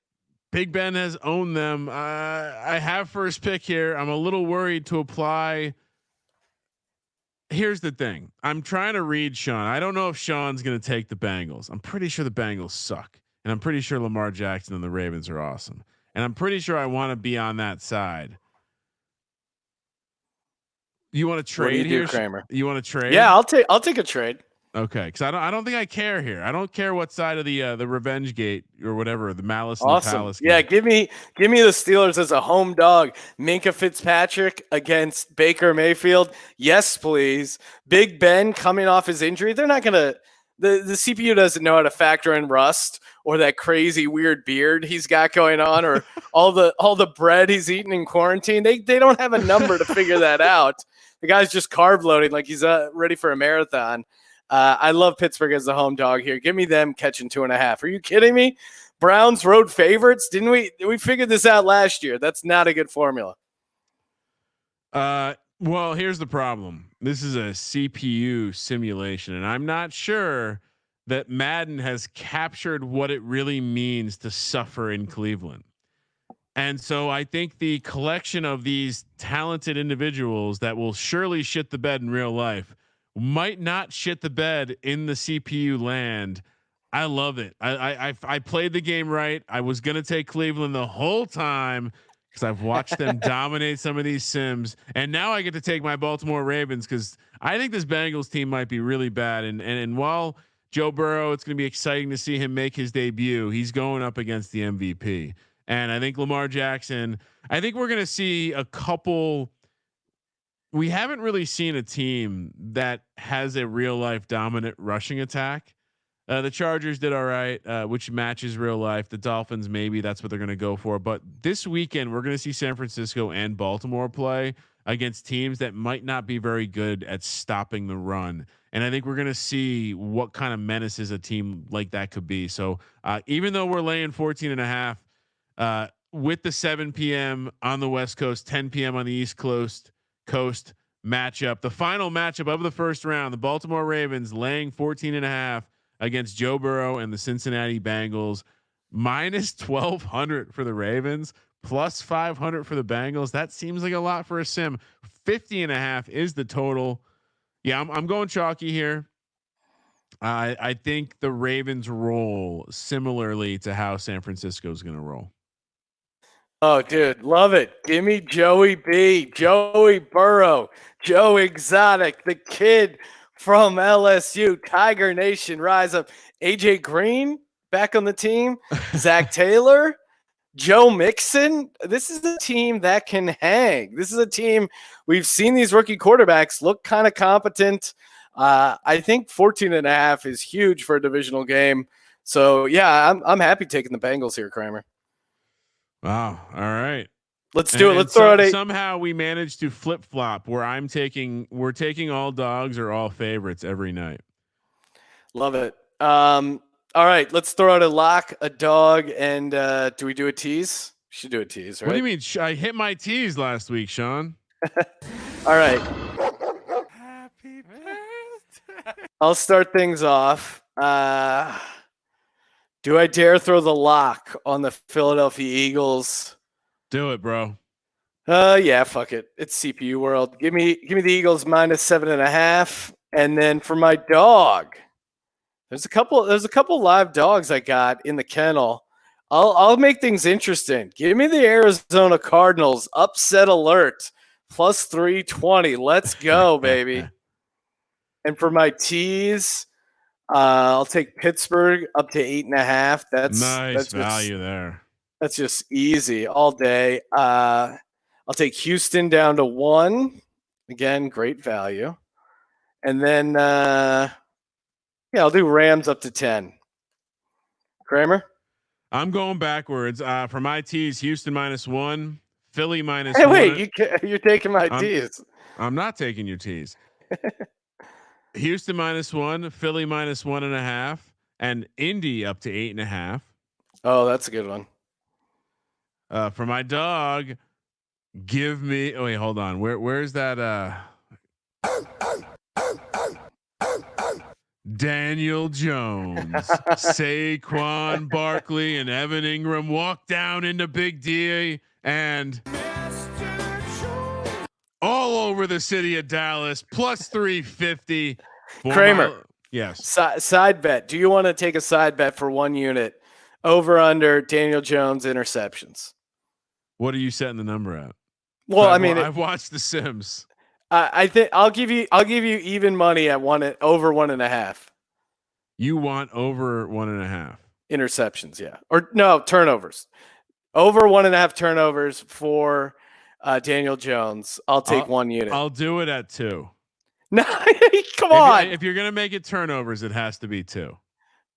Big Ben has owned them. I have first pick here. I'm a little worried to apply. Here's the thing. I'm trying to read Sean. I don't know if Sean's going to take the Bengals. I'm pretty sure the Bengals suck. And I'm pretty sure Lamar Jackson and the Ravens are awesome. And I'm pretty sure I want to be on that side. You want to trade here, Kramer? You want to trade? Yeah, I'll take a trade. Okay, because I don't think I care here. I don't care what side of the revenge gate or whatever, the malice and the palace. Yeah, give me the Steelers as a home dog. Minka Fitzpatrick against Baker Mayfield. Yes, please. Big Ben coming off his injury. They're not gonna. The CPU doesn't know how to factor in rust or that crazy weird beard he's got going on, or all the bread he's eating in quarantine. They don't have a number to figure that out. The guy's just carb loading like he's ready for a marathon. I love Pittsburgh as the home dog here. Give me them catching 2.5. Are you kidding me? Browns road favorites? Didn't we figured this out last year? That's not a good formula. Well, here's the problem. This is a CPU simulation, and I'm not sure that Madden has captured what it really means to suffer in Cleveland. And so I think the collection of these talented individuals that will surely shit the bed in real life might not shit the bed in the CPU land. I love it. I played the game right. I was going to take Cleveland the whole time because I've watched them dominate some of these Sims. And now I get to take my Baltimore Ravens because I think this Bengals team might be really bad. And while Joe Burrow, it's going to be exciting to see him make his debut, he's going up against the MVP. And I think Lamar Jackson, I think we're going to see a couple. We haven't really seen a team that has a real life dominant rushing attack. The Chargers did all right, which matches real life. The Dolphins, maybe that's what they're going to go for. But this weekend, we're going to see San Francisco and Baltimore play against teams that might not be very good at stopping the run. And I think we're going to see what kind of menaces a team like that could be. So even though we're laying 14.5, with the 7 p.m. on the West Coast, 10 p.m. on the East Coast matchup, the final matchup of the first round, the Baltimore Ravens laying 14.5 against Joe Burrow and the Cincinnati Bengals, -1,200 for the Ravens, +500 for the Bengals. That seems like a lot for a sim. 50.5 is the total. Yeah, I'm going chalky here. I think the Ravens roll similarly to how San Francisco is going to roll. Oh, dude, love it. Give me Joey B, Joey Burrow, Joe Exotic, the kid from LSU, Tiger Nation, rise up. AJ Green back on the team, Zach Taylor, Joe Mixon. This is a team that can hang. This is a team we've seen these rookie quarterbacks look kind of competent. I think 14.5 is huge for a divisional game. So yeah, I'm happy taking the Bengals here, Kramer. Wow. All right. Let's do it. Let's throw it. Somehow we managed to flip flop where we're taking all dogs or all favorites every night. Love it. All right, let's throw out a lock, a dog, and do we do a tease? We should do a tease, right? What do you mean? I hit my tease last week, Sean. All right. Happy birthday. I'll start things off. Do I dare throw the lock on the Philadelphia Eagles? Do it, bro. Yeah, fuck it. It's CPU world. Give me the Eagles -7.5, and then for my dog, there's a couple live dogs I got in the kennel. I'll make things interesting. Give me the Arizona Cardinals upset alert +320. Let's go, baby. And for my tease, I'll take Pittsburgh up to 8.5. That's value there. That's just easy all day. I'll take Houston down to 1. Again, great value. And then I'll do Rams up to 10. Kramer? I'm going backwards. For my tease, Houston -1, Philly -1. Hey, wait, you're taking my tease. I'm not taking your tease. Houston -1, Philly -1.5, and Indy up to 8.5. Oh, that's a good one. For my dog, give me. Oh wait, hold on. Where's that? Daniel Jones, Saquon Barkley, and Evan Ingram walk down into Big D and all over the city of Dallas +350. Kramer, yes. Side bet. Do you want to take a side bet for 1 unit over under Daniel Jones interceptions? What are you setting the number at? Well, I've watched The Sims. I think I'll give you even money at over 1.5. You want over 1.5 interceptions? Yeah, or no turnovers. Over 1.5 turnovers for Daniel Jones. I'll take 1 unit. I'll do it at 2. No, come on. If you're gonna make it turnovers, it has to be 2.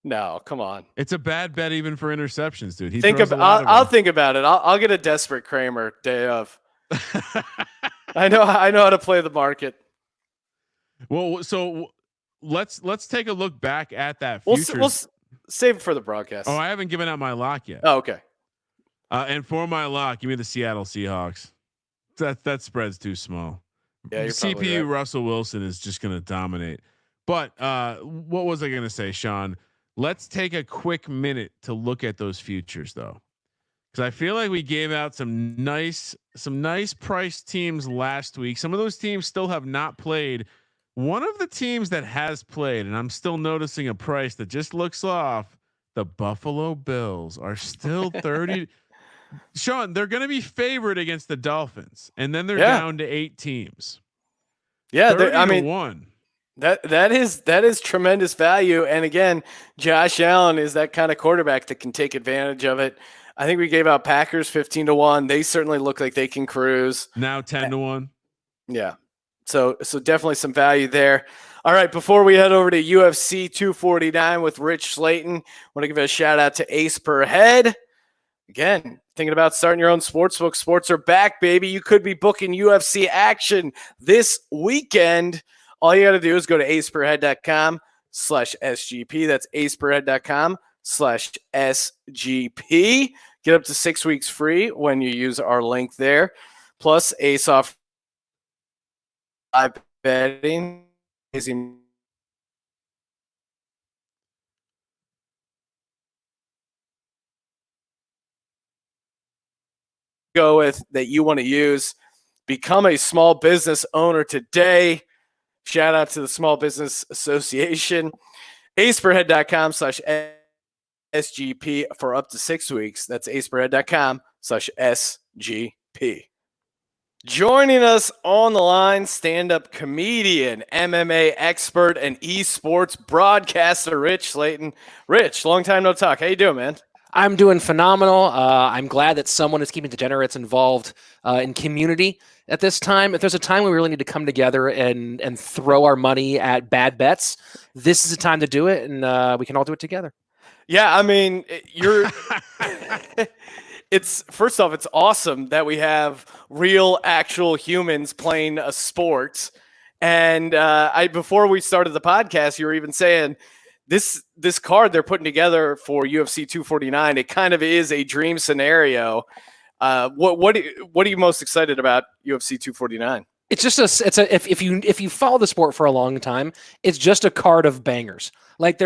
No, come on. It's a bad bet even for interceptions, dude. I'll think about it. I'll get a desperate Kramer day of. I know how to play the market. Well, so let's take a look back at that future. We'll save it for the broadcast. Oh, I haven't given out my lock yet. Oh, okay. And for my lock, give me the Seattle Seahawks. That spread's too small. Yeah, you're CPU right. Russell Wilson is just going to dominate. But what was I going to say, Sean? Let's take a quick minute to look at those futures, though, because I feel like we gave out some nice price teams last week. Some of those teams still have not played. One of the teams that has played, and I'm still noticing a price that just looks off. The Buffalo Bills are still 30. Sean, they're going to be favored against the Dolphins, and then they're down to 8 teams. Yeah, 1. That is tremendous value. And again, Josh Allen is that kind of quarterback that can take advantage of it. I think we gave out Packers 15-1. They certainly look like they can cruise. Now 10-1. Yeah. So definitely some value there. All right, before we head over to UFC 249 with Rich Slaton, I want to give a shout out to Ace Per Head. Again, thinking about starting your own sportsbook. Sports are back, baby. You could be booking UFC action this weekend. All you got to do is go to aceperhead.com/SGP. That's aceperhead.com/SGP. Get up to 6 weeks free when you use our link there. Plus, Ace off live betting. Amazing. Go with that you want to use. Become a small business owner today. Shout out to the Small Business Association. aceperhead.com/SGP for up to 6 weeks. That's aceperhead.com /SGP. Joining us on the line, stand-up comedian, MMA expert, and esports broadcaster, Rich Slaton. Rich, long time no talk. How you doing, man? I'm doing phenomenal. I'm glad that someone is keeping degenerates involved in community at this time. If there's a time we really need to come together and throw our money at bad bets, this is a time to do it, and we can all do it together. Yeah, I mean, it's first off, it's awesome that we have real, actual humans playing a sport. And before we started the podcast, you were even saying this card they're putting together for UFC 249. It kind of is a dream scenario. What are you most excited about UFC 249? It's just if you follow the sport for a long time, it's just a card of bangers. Like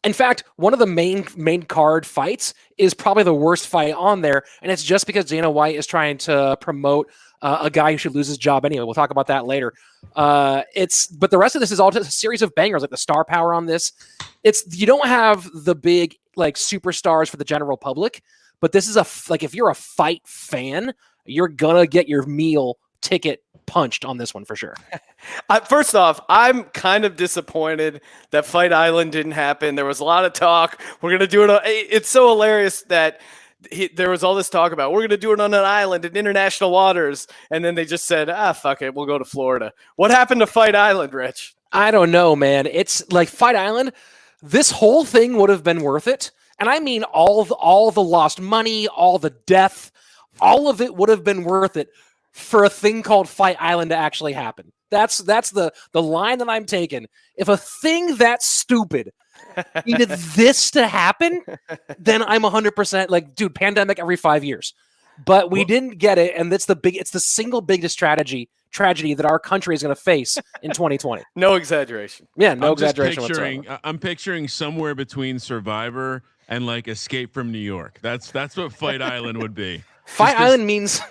in fact, one of the main card fights is probably the worst fight on there, and it's just because Dana White is trying to promote a guy who should lose his job anyway. We'll talk about that later. But the rest of this is all just a series of bangers, like the star power on this. You don't have the big like superstars for the general public, but this is if you're a fight fan, you're gonna get your meal ticket punched on this one for sure. First off, I'm kind of disappointed that Fight Island didn't happen. There was a lot of talk. We're going to do it. It's so hilarious that there was all this talk about we're going to do it on an island in international waters. And then they just said, fuck it. We'll go to Florida. What happened to Fight Island, Rich? I don't know, man. It's like Fight Island. This whole thing would have been worth it. And I mean, all the lost money, all the death, all of it would have been worth it for a thing called Fight Island to actually happen. That's the line that I'm taking. If a thing that stupid needed this to happen, then I'm 100% like, dude, pandemic every 5 years. But we didn't get it, and it's the single biggest tragedy that our country is going to face in 2020. No exaggeration. Yeah, no exaggeration whatsoever. I'm picturing somewhere between Survivor and like Escape from New York. That's what Fight Island would be. Fight Island means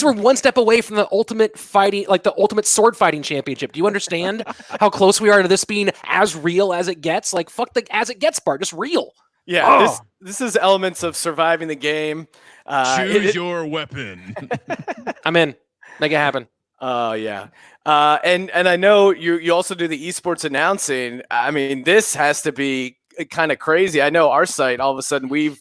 we're one step away from the ultimate fighting, like the ultimate sword fighting championship. Do you understand how close we are to this being as real as it gets? Like, fuck the as it gets part, just real. Yeah, this is elements of surviving the game. Choose your weapon. I'm in. Make it happen. Oh yeah. And I know you also do the esports announcing. I mean, this has to be kind of crazy. I know our site, all of a sudden we've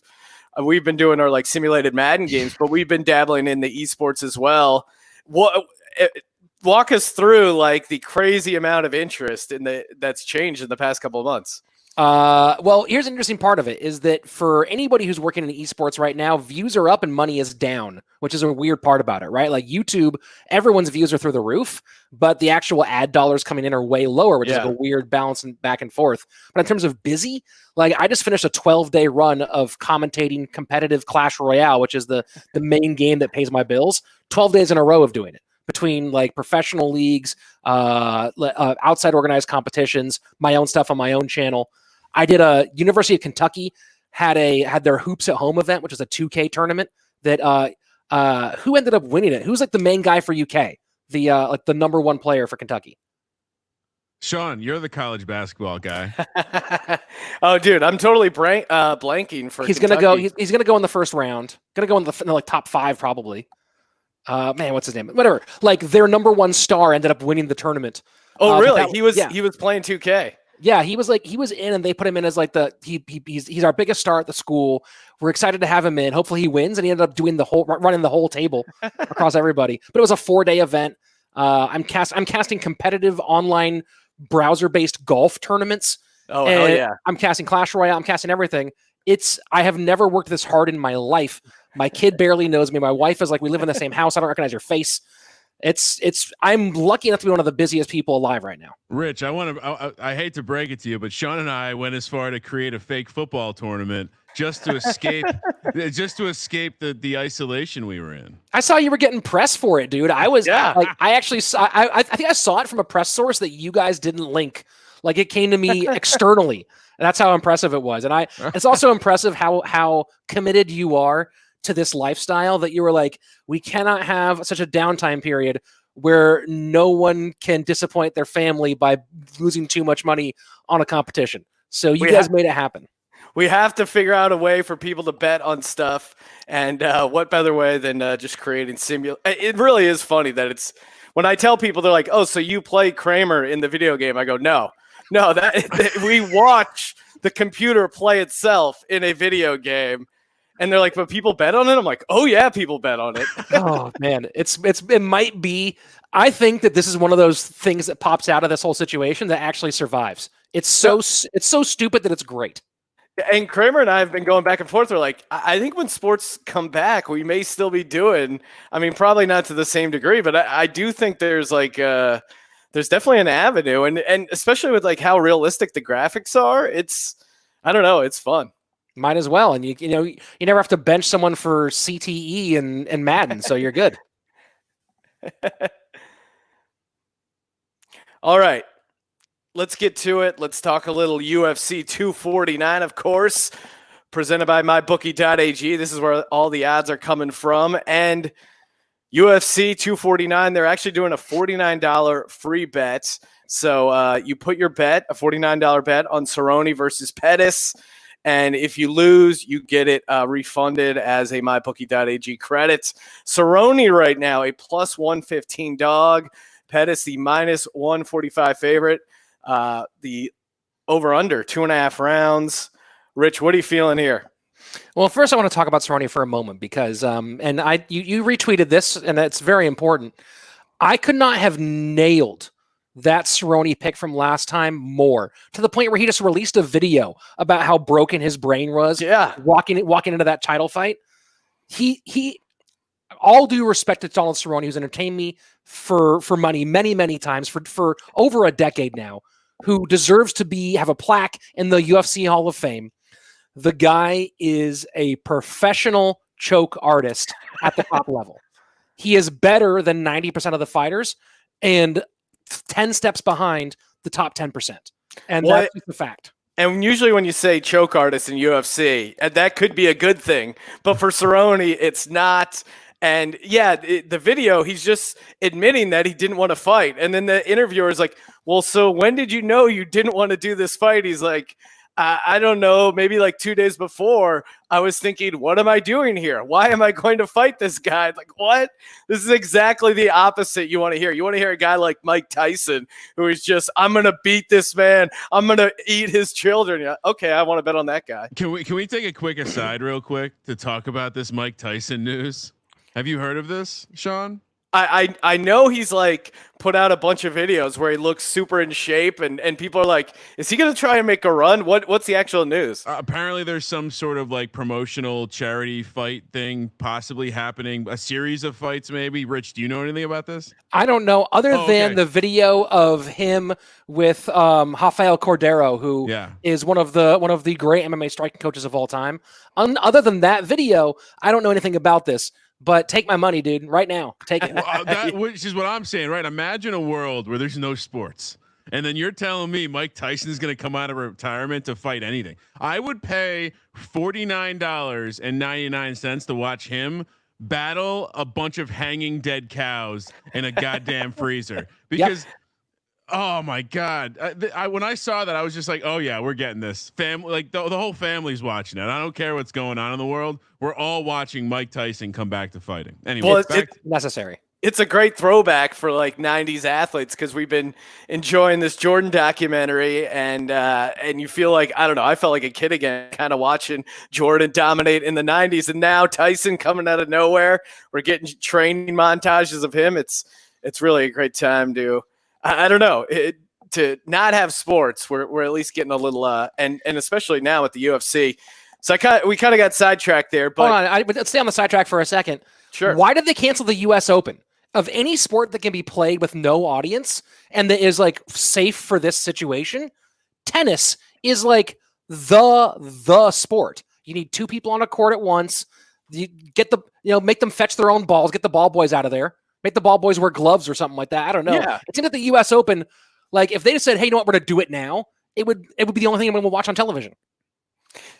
been doing our like simulated Madden games, but we've been dabbling in the esports as well. Walk us through like the crazy amount of interest that's changed in the past couple of months. Well, here's an interesting part of it is that for anybody who's working in esports right now, views are up and money is down, which is a weird part about it, right? Like YouTube, everyone's views are through the roof, but the actual ad dollars coming in are way lower, which is like a weird balance and back and forth. But in terms of busy, like I just finished a 12-day run of commentating competitive Clash Royale, which is the main game that pays my bills, 12 days in a row of doing it. Between like professional leagues, outside organized competitions, my own stuff on my own channel. I did a University of Kentucky had their Hoops at Home event, which is a 2K tournament that who ended up winning it? Who's like the main guy for UK? The number one player for Kentucky. Sean, you're the college basketball guy. Oh, dude, I'm totally blanking for. He's Kentucky. gonna go. He's gonna go in the first round. Gonna go in the like top 5 probably. Man, what's his name? Whatever. Like their number one star ended up winning the tournament. Oh, really? He was playing 2K. Yeah, he was in, and they put him in as like he's our biggest star at the school. We're excited to have him in. Hopefully he wins, and he ended up doing running the whole table across everybody. But it was a 4-day event. I'm casting competitive online browser-based golf tournaments. Oh, hell yeah! I'm casting Clash Royale. I'm casting everything. I have never worked this hard in my life. My kid barely knows me. My wife is like, we live in the same house. I don't recognize your face. I'm lucky enough to be one of the busiest people alive right now. Rich, I hate to break it to you, but Sean and I went as far to create a fake football tournament just to escape the isolation we were in. I saw you were getting press for it, dude. I was like, I actually saw, I think I saw it from a press source that you guys didn't link. Like it came to me externally. That's how impressive it was. And it's also impressive how committed you are to this lifestyle that you were like, we cannot have such a downtime period where no one can disappoint their family by losing too much money on a competition. So you guys made it happen. we have to figure out a way for people to bet on stuff. And what better way than just creating It really is funny that it's when I tell people, they're like, "Oh, so you play Kramer in the video game?" I go, "No, that we watch the computer play itself in a video game." And they're like, "But people bet on it?" I'm like, "Oh yeah, people bet on it." Oh man, it might be. I think that this is one of those things that pops out of this whole situation that actually survives. It's so stupid that it's great. And Kramer and I have been going back and forth. We're like, I think when sports come back, we may still be doing. I mean, probably not to the same degree, but I do think there's like there's definitely an avenue, and especially with like how realistic the graphics are. I don't know, it's fun. Might as well, and you never have to bench someone for CTE and Madden, so you're good. All right. Let's get to it. Let's talk a little UFC 249, of course, presented by mybookie.ag. This is where all the odds are coming from. And UFC 249, they're actually doing a $49 free bet. So you put your bet, a $49 bet on Cerrone versus Pettis. And if you lose, you get it refunded as a mybookie.ag credit. Cerrone right now, a plus 115 dog. Pettis, the minus 145 favorite. The over-under 2.5 rounds. Rich, what are you feeling here? Well, first I want to talk about Cerrone for a moment because, and you retweeted this, and it's very important. I could not have nailed that Cerrone pick from last time more, to the point where he just released a video about how broken his brain was. Yeah, walking into that title fight. He all due respect to Donald Cerrone, who's entertained me for money many times for over a decade now, who deserves to have a plaque in the UFC Hall of Fame. The guy is a professional choke artist at the top level. He is better than 90% of the fighters and 10 steps behind the top 10%. And that's just the fact. And usually when you say choke artist in UFC, that could be a good thing. But for Cerrone, it's not. And yeah, the video, he's just admitting that he didn't want to fight. And then the interviewer is like, "Well, so when did you know you didn't want to do this fight?" He's like, I don't know, maybe like 2 days before, I was thinking, what am I doing here? Why am I going to fight this guy? Like, what? This is exactly the opposite you want to hear. You want to hear a guy like Mike Tyson, who is just, I'm going to beat this man. I'm going to eat his children. Yeah, okay, I want to bet on that guy. Can we take a quick aside real quick to talk about this Mike Tyson news? Have you heard of this, Sean? I know he's like put out a bunch of videos where he looks super in shape, and people are like, is he going to try and make a run? What's the actual news? Apparently there's some sort of like promotional charity fight thing possibly happening, a series of fights maybe. Rich, do you know anything about this? I don't know, other than the video of him with Rafael Cordero, who is one of the great MMA striking coaches of all time. Other than that video, I don't know anything about this. But take my money, dude, right now. Take it. Which is what I'm saying, right? Imagine a world where there's no sports. And then you're telling me Mike Tyson is going to come out of retirement to fight anything. I would pay $49.99 to watch him battle a bunch of hanging dead cows in a goddamn freezer. Because oh my God. When I saw that, I was just like, oh yeah, we're getting this. Family, like the whole family's watching it. I don't care what's going on in the world. We're all watching Mike Tyson come back to fighting. Anyway, well, it's necessary. It's a great throwback for like 90s athletes, because we've been enjoying this Jordan documentary, and you feel like, I don't know, I felt like a kid again, kind of watching Jordan dominate in the 90s, and now Tyson coming out of nowhere. We're getting training montages of him. It's really a great time to, I don't know, to not have sports. We're at least getting a little, and especially now with the UFC. So we kind of got sidetracked there. But hold on, let's stay on the sidetrack for a second. Sure. Why did they cancel the U.S. Open? Of any sport that can be played with no audience and that is like safe for this situation, tennis is like the sport. You need two people on a court at once. You get make them fetch their own balls, get the ball boys out of there, make the ball boys wear gloves or something like that. I don't know. Yeah. It seems like the U.S. Open, like if they just said, hey, you know what, we're going to do it now, it would be the only thing anyone will watch on television.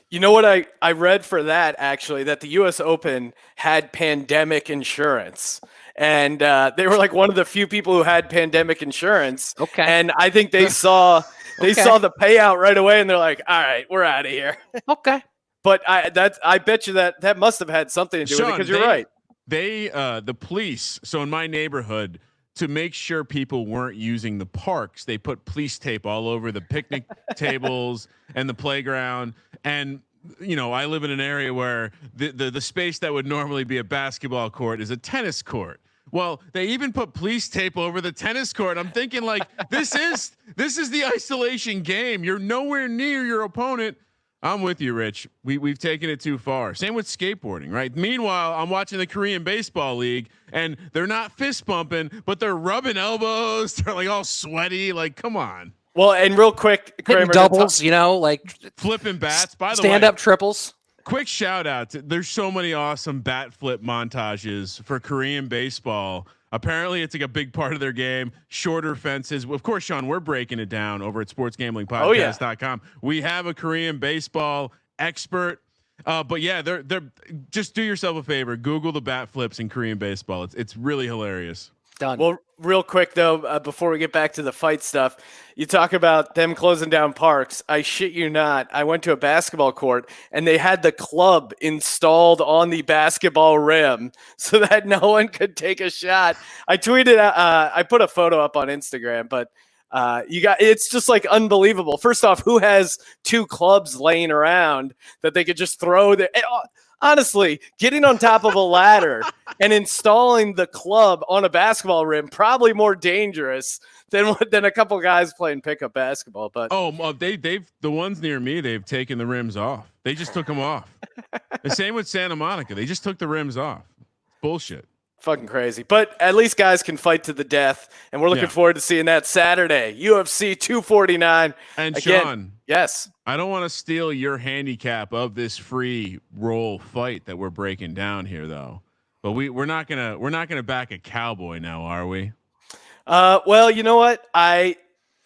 You know what I read for that, actually, that the U.S. Open had pandemic insurance. And they were like one of the few people who had pandemic insurance. Okay. And I think they saw They Okay. saw the payout right away, and they're like, "All right, we're out of here." Okay. But I bet you that must have had something to do with it, Sean, because you're right. The police. So in my neighborhood, to make sure people weren't using the parks, they put police tape all over the picnic tables and the playground. And I live in an area where the space that would normally be a basketball court is a tennis court. Well, they even put police tape over the tennis court. I'm thinking, like, this is the isolation game. You're nowhere near your opponent. I'm with you, Rich. We've taken it too far. Same with skateboarding, right? Meanwhile, I'm watching the Korean Baseball League, and they're not fist bumping, but they're rubbing elbows. They're like all sweaty. Like, come on. Well, and real quick, Hitting Kramer, doubles, like Flipping bats. By the way, stand up triples. quick shout out there's so many awesome bat flip montages for Korean baseball. Apparently it's like a big part of their game. Shorter fences. Of course, Sean, we're breaking it down over at sportsgamblingpodcast.com. We have a Korean baseball expert. But yeah, they're just do yourself a favor. Google the bat flips in Korean baseball. It's really hilarious. Done. Well, real quick though, before we get back to the fight stuff, you talk about them closing down parks. I shit you not. I went to a basketball court and they had the club installed on the basketball rim so that no one could take a shot. I tweeted, I put a photo up on Instagram, but it's just like unbelievable. First off, who has two clubs laying around that they could just throw there? Honestly, getting on top of a ladder and installing the club on a basketball rim probably more dangerous than a couple guys playing pickup basketball. But they've the ones near me, they've taken the rims off. They just took them off. The same with Santa Monica. They just took the rims off. Bullshit. Fucking crazy. But at least guys can fight to the death, and we're looking forward to seeing that Saturday. UFC 249. And again, Sean, yes, I don't want to steal your handicap of this free roll fight that we're breaking down here, though. But we're not gonna back a cowboy now, are we? Well, you know what? I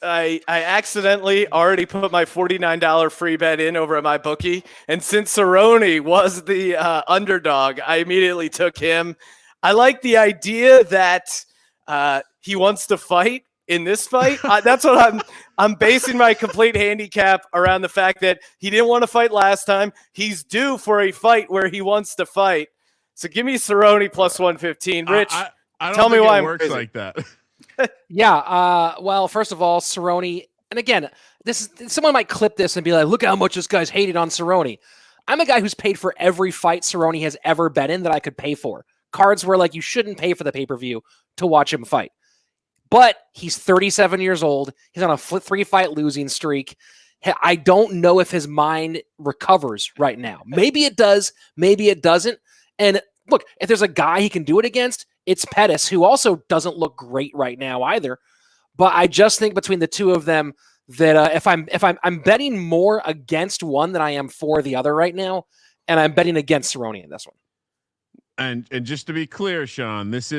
accidentally already put my $49 free bet in over at my bookie, and since Cerrone was the underdog, I immediately took him. I like the idea that he wants to fight in this fight. That's what I'm basing my complete handicap around, the fact that he didn't want to fight last time. He's due for a fight where he wants to fight. So give me Cerrone plus 115. Rich, I don't tell me think why it I'm works crazy. like that. Yeah. Well, first of all, Cerrone, and again, someone might clip this and be like, "Look how much this guy's hated on Cerrone." I'm a guy who's paid for every fight Cerrone has ever been in that I could pay for. Cards where like you shouldn't pay for the pay-per-view to watch him fight. But he's 37 years old. He's on a 3-fight losing streak. I don't know if his mind recovers right now. Maybe it does. Maybe it doesn't. And look, if there's a guy he can do it against, it's Pettis, who also doesn't look great right now either. But I just think between the two of them that if I'm betting more against one than I am for the other right now, and I'm betting against Cerrone in this one. And just to be clear, Sean, this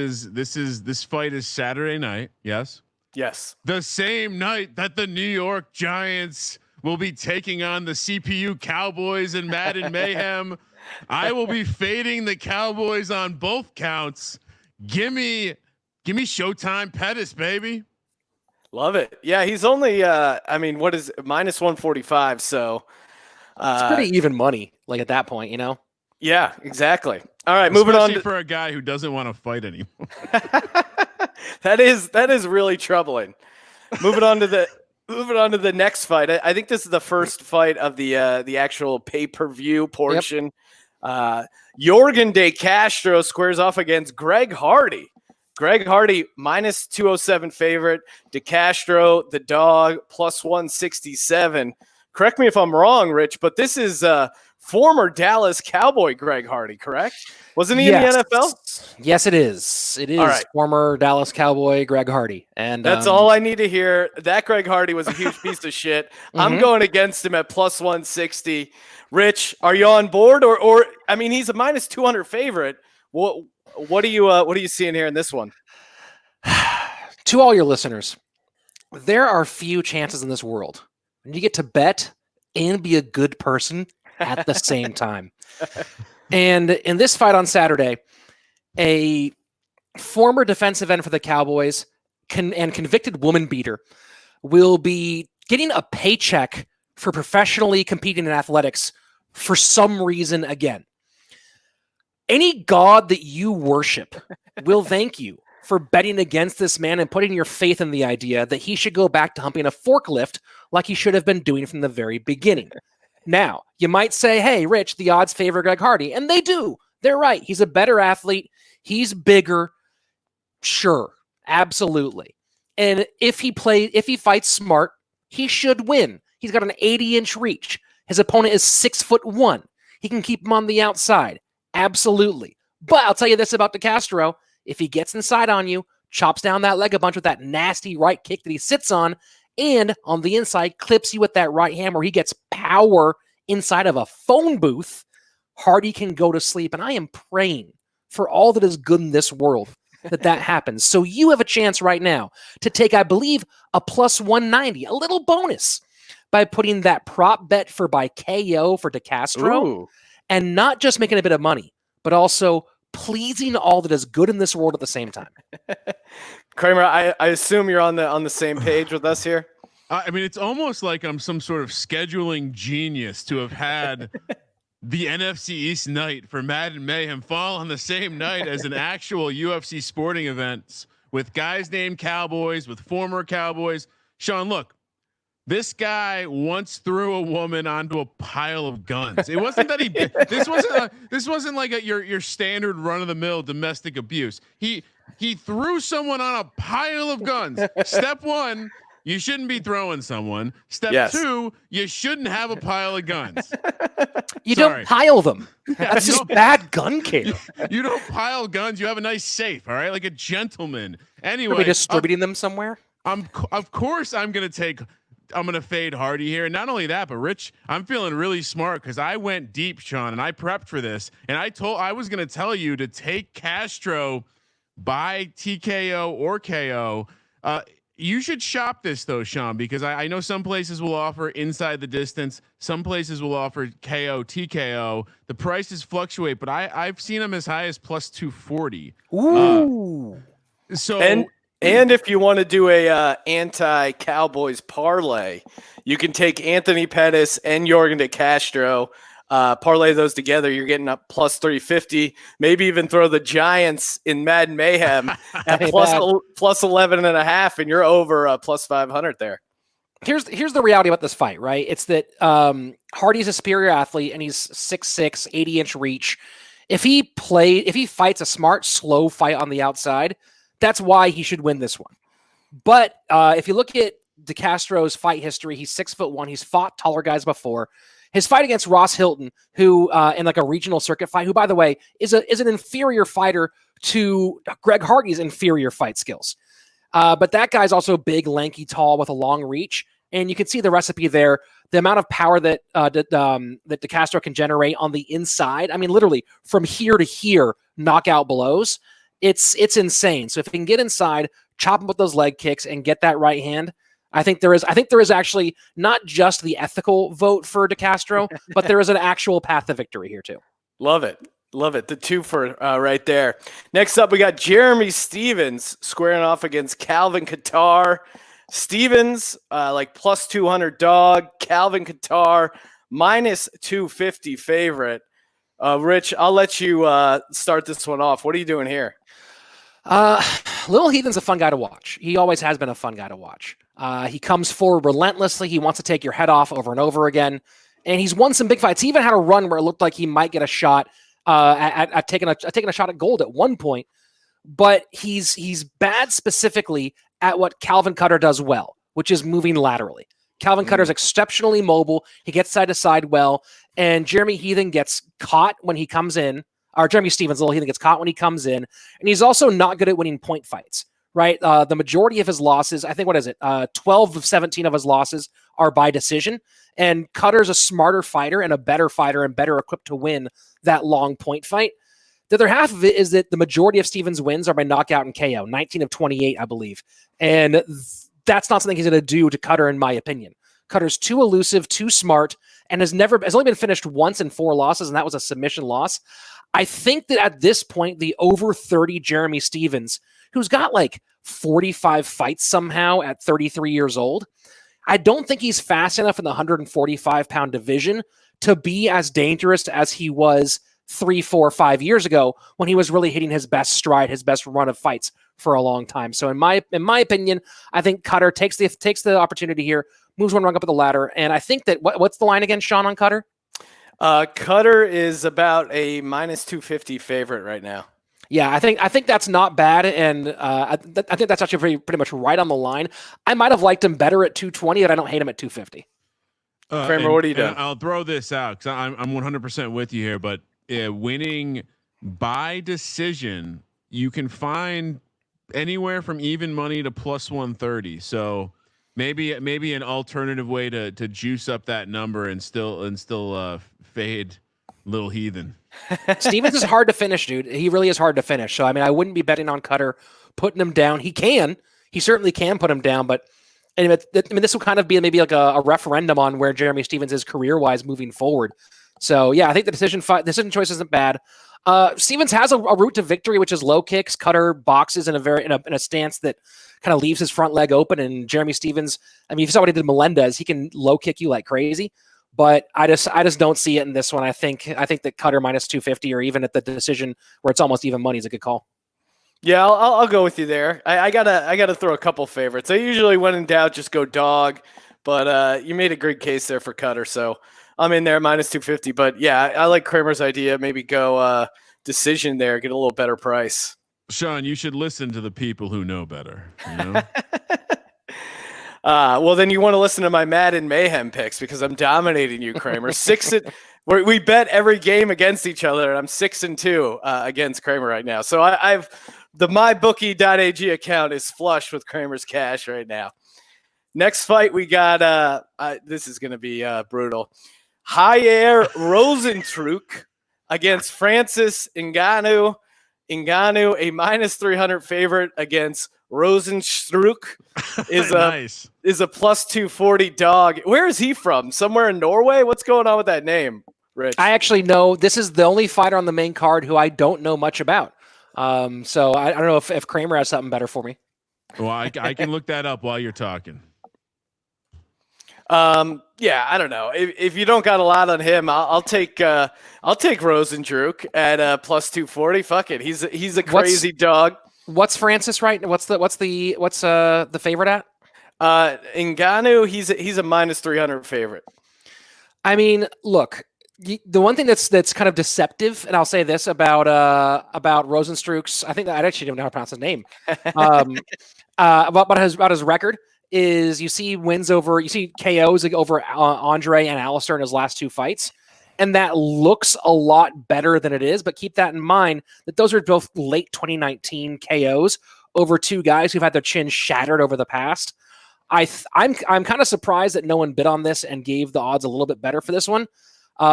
fight is Saturday night. Yes. Yes. The same night that the New York Giants will be taking on the CPU Cowboys in Madden Mayhem. I will be fading the Cowboys on both counts. Give me Showtime Pettis, baby. Love it. Yeah, he's only what is it, minus 145, so it's pretty even money, like at that point, Yeah, exactly. All right, Especially moving on for a guy who doesn't want to fight anymore. that is really troubling. Moving on to the next fight. I think this is the first fight of the actual pay-per-view portion. Yep. Yorgan De Castro squares off against Greg Hardy. Greg Hardy minus 207 favorite. De Castro, the dog, plus 167. Correct me if I'm wrong, Rich, but this is former Dallas Cowboy Greg Hardy, correct? Wasn't he in the NFL? Yes, it is. It is right. Former Dallas Cowboy Greg Hardy. And that's all I need to hear. That Greg Hardy was a huge piece of shit. I'm going against him at plus 160. Rich, are you on board? Or he's a minus 200 favorite. What are you seeing here in this one? To all your listeners, there are few chances in this world when you get to bet and be a good person at the same time. And in this fight on Saturday, a former defensive end for the Cowboys and convicted woman beater will be getting a paycheck for professionally competing in athletics for some reason again. Any god that you worship will thank you for betting against this man and putting your faith in the idea that he should go back to humping a forklift like he should have been doing from the very beginning. Now, you might say, hey, Rich, the odds favor Greg Hardy. And they do. They're right. He's a better athlete. He's bigger. Sure. Absolutely. And if he fights smart, he should win. He's got an 80-inch reach. His opponent is 6'1". He can keep him on the outside. Absolutely. But I'll tell you this about DeCastro. If he gets inside on you, chops down that leg a bunch with that nasty right kick that he sits on, and on the inside clips you with that right hand where he gets power inside of a phone booth, Hardy can go to sleep. And I am praying for all that is good in this world that happens. So you have a chance right now to take, I believe, a plus 190, a little bonus, by putting that prop bet for by KO for DeCastro. Ooh. And not just making a bit of money, but also pleasing all that is good in this world at the same time. Kramer, I assume you're on the same page with us here. I mean, it's almost like I'm some sort of scheduling genius to have had the NFC East night for Madden Mayhem fall on the same night as an actual UFC sporting events with guys named Cowboys, with former Cowboys. Sean, look, this guy once threw a woman onto a pile of guns. It wasn't that this wasn't like your standard run of the mill domestic abuse. He threw someone on a pile of guns. Step one, you shouldn't be throwing someone. Step two, you shouldn't have a pile of guns. You don't pile them. That's just bad gun care. You don't pile guns. You have a nice safe. All right. Like a gentleman. Anyway, are we distributing them somewhere? Of course I'm going to fade Hardy here. And not only that, but Rich, I'm feeling really smart because I went deep, Sean, and I prepped for this. And I was going to tell you to take Castro by TKO or KO. You should shop this though, Sean, because I know some places will offer inside the distance. Some places will offer KO, TKO. The prices fluctuate, but I've seen them as high as plus 240. Ooh. And if you want to do a anti-Cowboys parlay, you can take Anthony Pettis and Jorgen De Castro, parlay those together. You're getting up plus 350. Maybe even throw the Giants in Madden Mayhem at plus 11.5, and you're over plus 500 there. Here's the reality about this fight, right? It's that Hardy's a superior athlete, and he's 6'6", 80-inch reach. If he fights a smart, slow fight on the outside, that's why he should win this one. But if you look at DeCastro's fight history, he's 6'1". He's fought taller guys before. His fight against Ross Hilton, who in like a regional circuit fight, who by the way is an inferior fighter to Greg Hardy's inferior fight skills. But that guy's also big, lanky, tall with a long reach, and you can see the recipe there. The amount of power that DeCastro can generate on the inside. I mean, literally from here to here, knockout blows. It's insane. So if he can get inside, chop him with those leg kicks, and get that right hand, I think there is actually not just the ethical vote for DeCastro, but there is an actual path to victory here too. Love it. The two for right there. Next up, we got Jeremy Stevens squaring off against Calvin Kattar. Stevens, like plus 200 dog. Calvin Kattar, minus 250 favorite. Rich, I'll let you start this one off. What are you doing here? Little Heathen's a fun guy to watch. He always has been a fun guy to watch. He comes forward relentlessly. He wants to take your head off over and over again. And he's won some big fights. He even had a run where it looked like he might get a shot at taking a shot at gold at one point. But he's bad specifically at what Calvin Kattar does well, which is moving laterally. Calvin Kattar is exceptionally mobile. He gets side to side well. And Jeremy Heathen gets caught when he comes in. Or Jeremy Stevens, Little Heathen, gets caught when he comes in. And he's also not good at winning point fights, right? The majority of his losses, I think, 12 of 17 of his losses are by decision. And Cutter's a smarter fighter and a better fighter and better equipped to win that long point fight. The other half of it is that the majority of Stevens' wins are by knockout and KO, 19 of 28, I believe. And that's not something he's going to do to Cutter, in my opinion. Cutter's too elusive, too smart, and has only been finished once in 4 losses, and that was a submission loss. I think that at this point, the over 30 Jeremy Stevens, who's got like 45 fights somehow at 33 years old, I don't think he's fast enough in the 145-pound division to be as dangerous as he was 3, 4, 5 years ago when he was really hitting his best stride, his best run of fights for a long time. So in my opinion, I think Cutter takes the opportunity here, moves one rung up the ladder, and I think that what's the line again, Sean, on Cutter? Cutter is about a -250 favorite right now. Yeah, I think that's not bad, and I think that's actually pretty much right on the line. I might have liked him better at 220, but I don't hate him at 250. Kramer, what are you doing? I'll throw this out because I'm 100% with you here, but winning by decision, you can find anywhere from even money to plus 130. So maybe an alternative way to juice up that number and still fade little heathen. Stevens is hard to finish, dude. He really is hard to finish. So I mean, I wouldn't be betting on Cutter putting him down. He certainly can put him down, but anyway, this will kind of be maybe like a referendum on where Jeremy Stevens is career-wise moving forward. So yeah, I think the decision choice isn't bad. Stevens has a route to victory, which is low kicks. Cutter boxes in a stance that kind of leaves his front leg open. And Jeremy Stevens, I mean, if you saw what he did to Melendez, he can low kick you like crazy. But I just don't see it in this one. I think that Cutter -250 or even at the decision where it's almost even money is a good call. Yeah, I'll go with you there. I gotta throw a couple favorites. I usually, when in doubt, just go dog, but you made a great case there for Cutter, so I'm in there -250. But yeah, I like Kramer's idea. Maybe go decision there, get a little better price. Sean, you should listen to the people who know better. You know? Well, then you want to listen to my Madden Mayhem picks because I'm dominating you, Kramer. We bet every game against each other, and I'm 6-2 against Kramer right now. So I've the mybookie.ag account is flush with Kramer's cash right now. Next fight we got. This is going to be brutal. Jair Rosenstruck against Francis Ngannou. Ngannou, a -300 favorite against Rosenstruck, is a plus 240 dog. Where is he from? Somewhere in Norway? What's going on with that name, Rich? I actually know this is the only fighter on the main card who I don't know much about. So I don't know if Kramer has something better for me. Well, I can look that up while you're talking. Yeah, I don't know. If you don't got a lot on him, I'll take Rosenstruck at plus 240. Fuck it. He's a crazy dog. What's Francis right? What's the favorite at? Ngannou, he's a -300 favorite. I mean, look, the one thing that's kind of deceptive, and I'll say this about Rosenstruck's, I think that I actually don't know how to pronounce his name. About his record is you see KOs over Andre and Alistair in his last two fights. And that looks a lot better than it is. But keep that in mind that those are both late 2019 KOs over two guys who've had their chin shattered over the past. I'm kind of surprised that no one bid on this and gave the odds a little bit better for this one.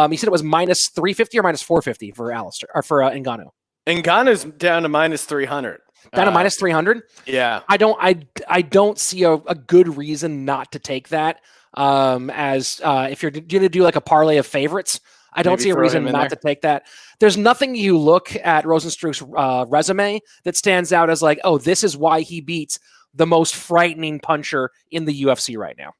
He said it was -350 or -450 for Alistair or for Ngannou. Ngannou's down to -300. Down to -300. Yeah, I don't see a good reason not to take that. If you're going to do like a parlay of favorites, I don't see a reason not to take that. There's nothing you look at Rosenstruck's resume that stands out as like, oh, this is why he beats the most frightening puncher in the UFC right now.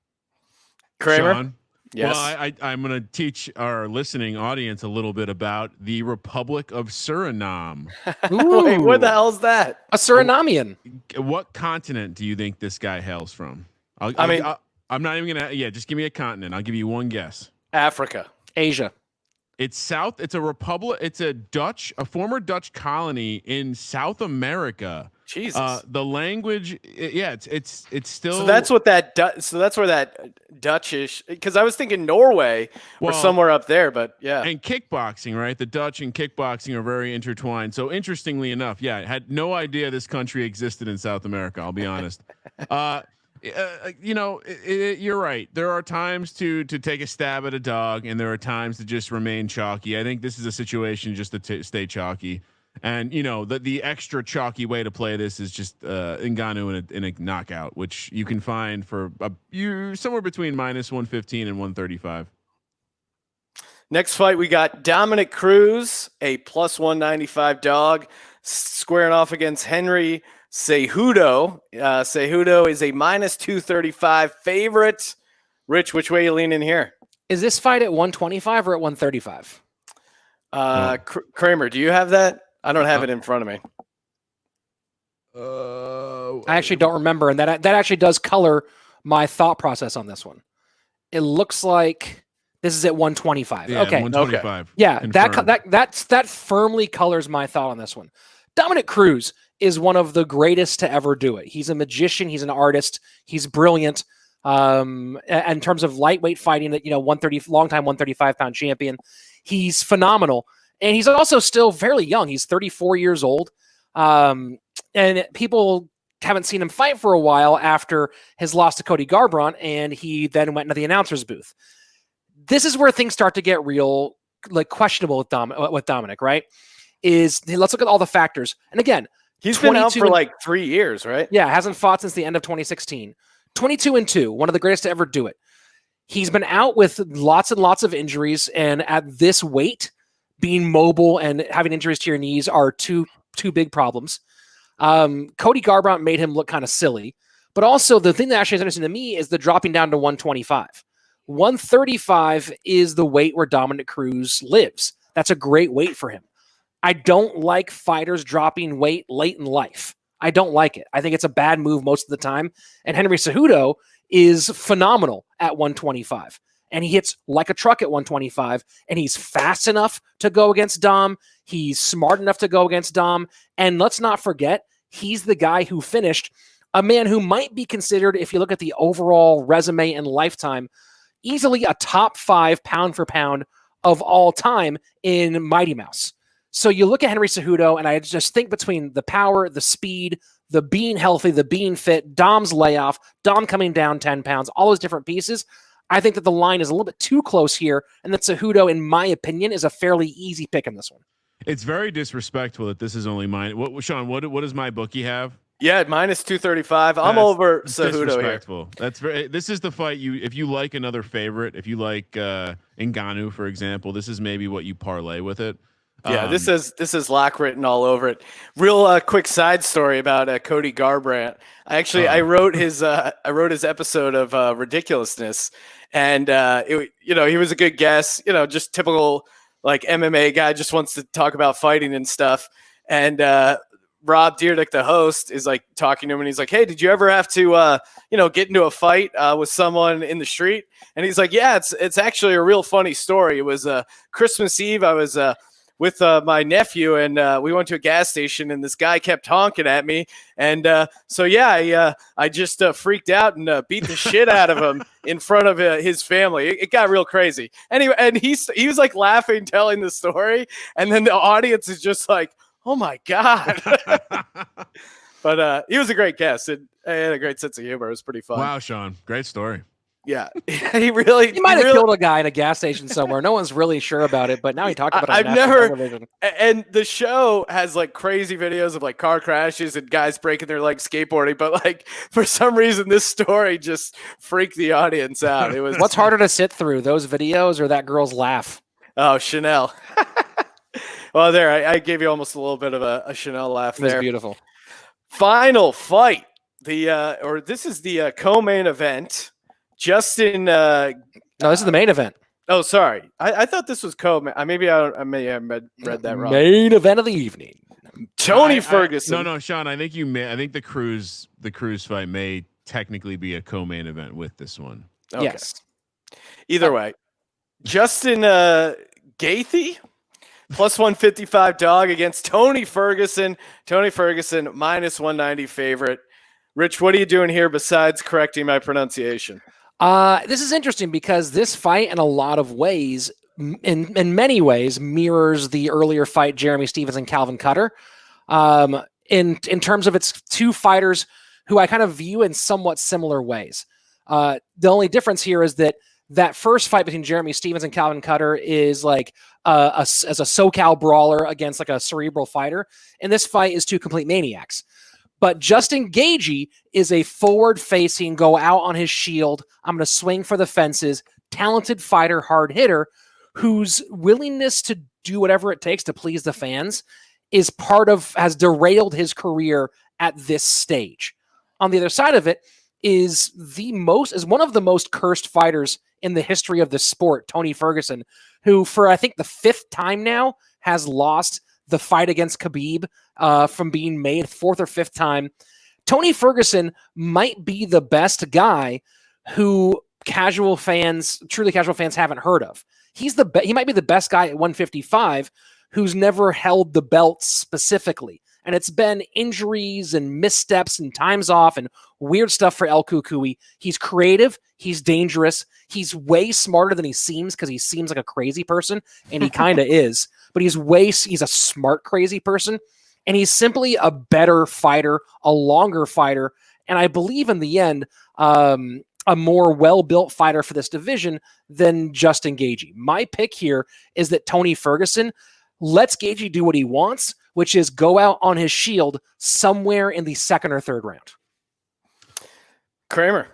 Kramer? Sean? Yes. Well, I'm going to teach our listening audience a little bit about the Republic of Suriname. Wait, what the hell is that? A Surinamian. What continent do you think this guy hails from? I'm not even going to. Yeah, just give me a continent. I'll give you one guess. Africa. Asia. It's South. It's a republic. It's a former Dutch colony in South America. Jesus. The language. It's still. So that's what that's where that Dutchish. Because I was thinking Norway or somewhere up there, but yeah. And kickboxing, right? The Dutch and kickboxing are very intertwined. So interestingly enough, I had no idea this country existed in South America. I'll be honest. You're right. There are times to take a stab at a dog, and there are times to just remain chalky. I think this is a situation just to stay chalky. And the extra chalky way to play this is just Ngannou in a knockout, which you can find for somewhere between -115 and 135. Next fight, we got Dominic Cruz, a +195 dog, squaring off against Henry Cejudo. Cejudo is a minus 235 favorite. Rich, which way you leaning here? Is this fight at 125 or at 135? Kramer, do you have that? I don't have it in front of me. I actually don't remember, and that actually does color my thought process on this one. It looks like this is at 125. Yeah, okay, 125. Yeah, confirmed. that firmly colors my thought on this one. Dominic Cruz is one of the greatest to ever do it. He's a magician. He's an artist. He's brilliant. In terms of lightweight fighting, that 130, longtime 135-pound champion. He's phenomenal, and he's also still fairly young. He's 34 years old, and people haven't seen him fight for a while after his loss to Cody Garbrandt, and he then went into the announcer's booth. This is where things start to get real, questionable with Dominic, right? Let's look at all the factors. And again, he's been out for 3 years, right? Yeah, hasn't fought since the end of 2016. 22-2, one of the greatest to ever do it. He's been out with lots and lots of injuries, and at this weight, being mobile and having injuries to your knees are two big problems. Cody Garbrandt made him look kind of silly, but also the thing that actually is interesting to me is the dropping down to 125. 135 is the weight where Dominic Cruz lives. That's a great weight for him. I don't like fighters dropping weight late in life. I don't like it. I think it's a bad move most of the time. And Henry Cejudo is phenomenal at 125. And he hits like a truck at 125. And he's fast enough to go against Dom. He's smart enough to go against Dom. And let's not forget, he's the guy who finished a man who might be considered, if you look at the overall resume and lifetime, easily a top 5 pound for pound of all time in Mighty Mouse. So you look at Henry Cejudo, and I just think between the power, the speed, the being healthy, the being fit, Dom's layoff, Dom coming down 10 pounds, all those different pieces, I think that the line is a little bit too close here, and that Cejudo, in my opinion, is a fairly easy pick in this one. It's very disrespectful that this is only mine. Sean, what does my bookie have? Yeah, minus 235. I'm over Cejudo here. This is the fight if you like another favorite, if you like Ngannou, for example, this is maybe what you parlay with it. Yeah, this is lock written all over it. Real quick side story about Cody Garbrandt. I wrote his episode of Ridiculousness, and he was a good guest. Just typical MMA guy, just wants to talk about fighting and stuff. And Rob Dyrdek, the host, is talking to him, and he's like, "Hey, did you ever have to get into a fight with someone in the street?" And he's like, "Yeah, it's actually a real funny story. It was Christmas Eve. I was with my nephew, and we went to a gas station, and this guy kept honking at me. And I just freaked out and beat the shit out of him in front of his family. It got real crazy. Anyway, and he was laughing, telling the story. And then the audience is just like, oh my God. But he was a great guest. And he had a great sense of humor. It was pretty fun. Wow, Sean. Great story. Yeah, he might have killed a guy in a gas station somewhere. No one's really sure about it, but now he talked about it. Television. And the show has crazy videos of car crashes and guys breaking their legs skateboarding, but for some reason this story just freaked the audience out. It was What's harder to sit through, those videos or that girl's laugh? Oh, Chanel. Well, there I gave you almost a little bit of a Chanel laugh there. It was beautiful. Final fight. This is the co-main event. Justin. No, this is the main event. Oh, sorry. I thought this was maybe I may have read that wrong. Main event of the evening. Tony Ferguson. No, Sean. I think the Cruz fight may technically be a co-main event with this one. Okay. Yes. Either way, Justin Gaethje plus 155 dog against Tony Ferguson. Tony Ferguson minus 190 favorite. Rich, what are you doing here besides correcting my pronunciation? This is interesting because this fight, in a lot of ways, in many ways, mirrors the earlier fight Jeremy Stephens and Calvin Cutter. In terms of its two fighters who I kind of view in somewhat similar ways. The only difference here is that first fight between Jeremy Stephens and Calvin Cutter is as a SoCal brawler against a cerebral fighter, and this fight is two complete maniacs. But Justin Gaethje is a forward-facing, go out on his shield, I'm going to swing for the fences, talented fighter, hard hitter, whose willingness to do whatever it takes to please the fans has derailed his career at this stage. On the other side of it is one of the most cursed fighters in the history of the sport, Tony Ferguson, who for I think the 5th time now has lost the fight against Khabib from being made, 4th or 5th time. Tony Ferguson might be the best guy who truly casual fans haven't heard of. He might be the best guy at 155 who's never held the belt specifically. And it's been injuries and missteps and times off and weird stuff for El Cucuy. He's creative. He's dangerous. He's way smarter than he seems because he seems like a crazy person, and he kind of is. But he's a smart, crazy person, and he's simply a better fighter, a longer fighter, and I believe in the end, a more well-built fighter for this division than Justin Gaethje. My pick here is that Tony Ferguson lets Gaethje do what he wants, which is go out on his shield somewhere in the 2nd or 3rd round. Kramer.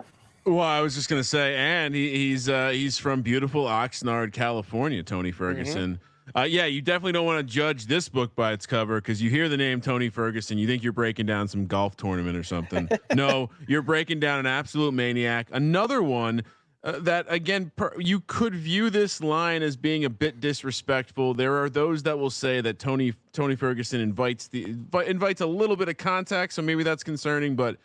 Well, I was just gonna say, and he's from beautiful Oxnard, California. Tony Ferguson. Yeah, you definitely don't want to judge this book by its cover because you hear the name Tony Ferguson, you think you're breaking down some golf tournament or something. No, you're breaking down an absolute maniac. Another one that again, you could view this line as being a bit disrespectful. There are those that will say that Tony Ferguson invites a little bit of contact, so maybe that's concerning. But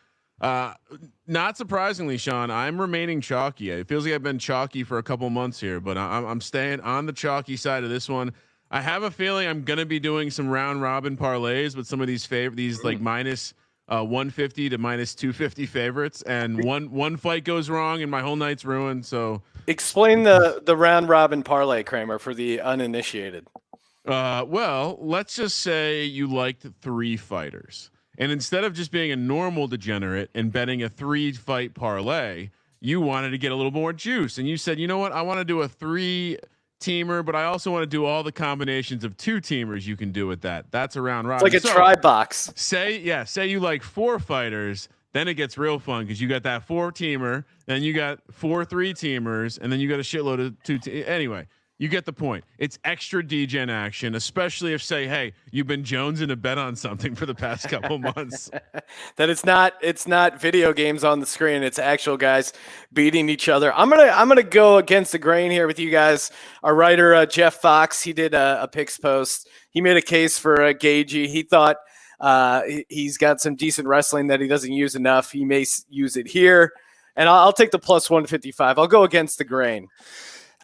not surprisingly, Sean, I'm remaining chalky. It feels like I've been chalky for a couple months here, but I'm staying on the chalky side of this one. I have a feeling I'm gonna be doing some round robin parlays with some of these like minus 150 to minus 250 favorites, and one fight goes wrong and my whole night's ruined. So explain the round robin parlay, Kramer, for the uninitiated. Well, let's just say you liked 3 fighters, and instead of just being a normal degenerate and betting a 3-fight parlay, you wanted to get a little more juice, and you said, you know what, I want to do a 3-teamer, but I also want to do all the combinations of 2-teamers you can do with that. That's a round robin. It's like a try box. Say you like 4 fighters, then it gets real fun because you got that 4-teamer, then you got 4 3-teamers, and then you got a shitload of anyway, you get the point. It's extra degen action, especially if hey, you've been jonesing to bet on something for the past couple months. That it's not video games on the screen. It's actual guys beating each other. I'm gonna go against the grain here with you guys. Our writer Jeff Fox, he did a picks post. He made a case for Gaethje. He thought he's got some decent wrestling that he doesn't use enough. He may use it here, and I'll take the plus 155. I'll go against the grain.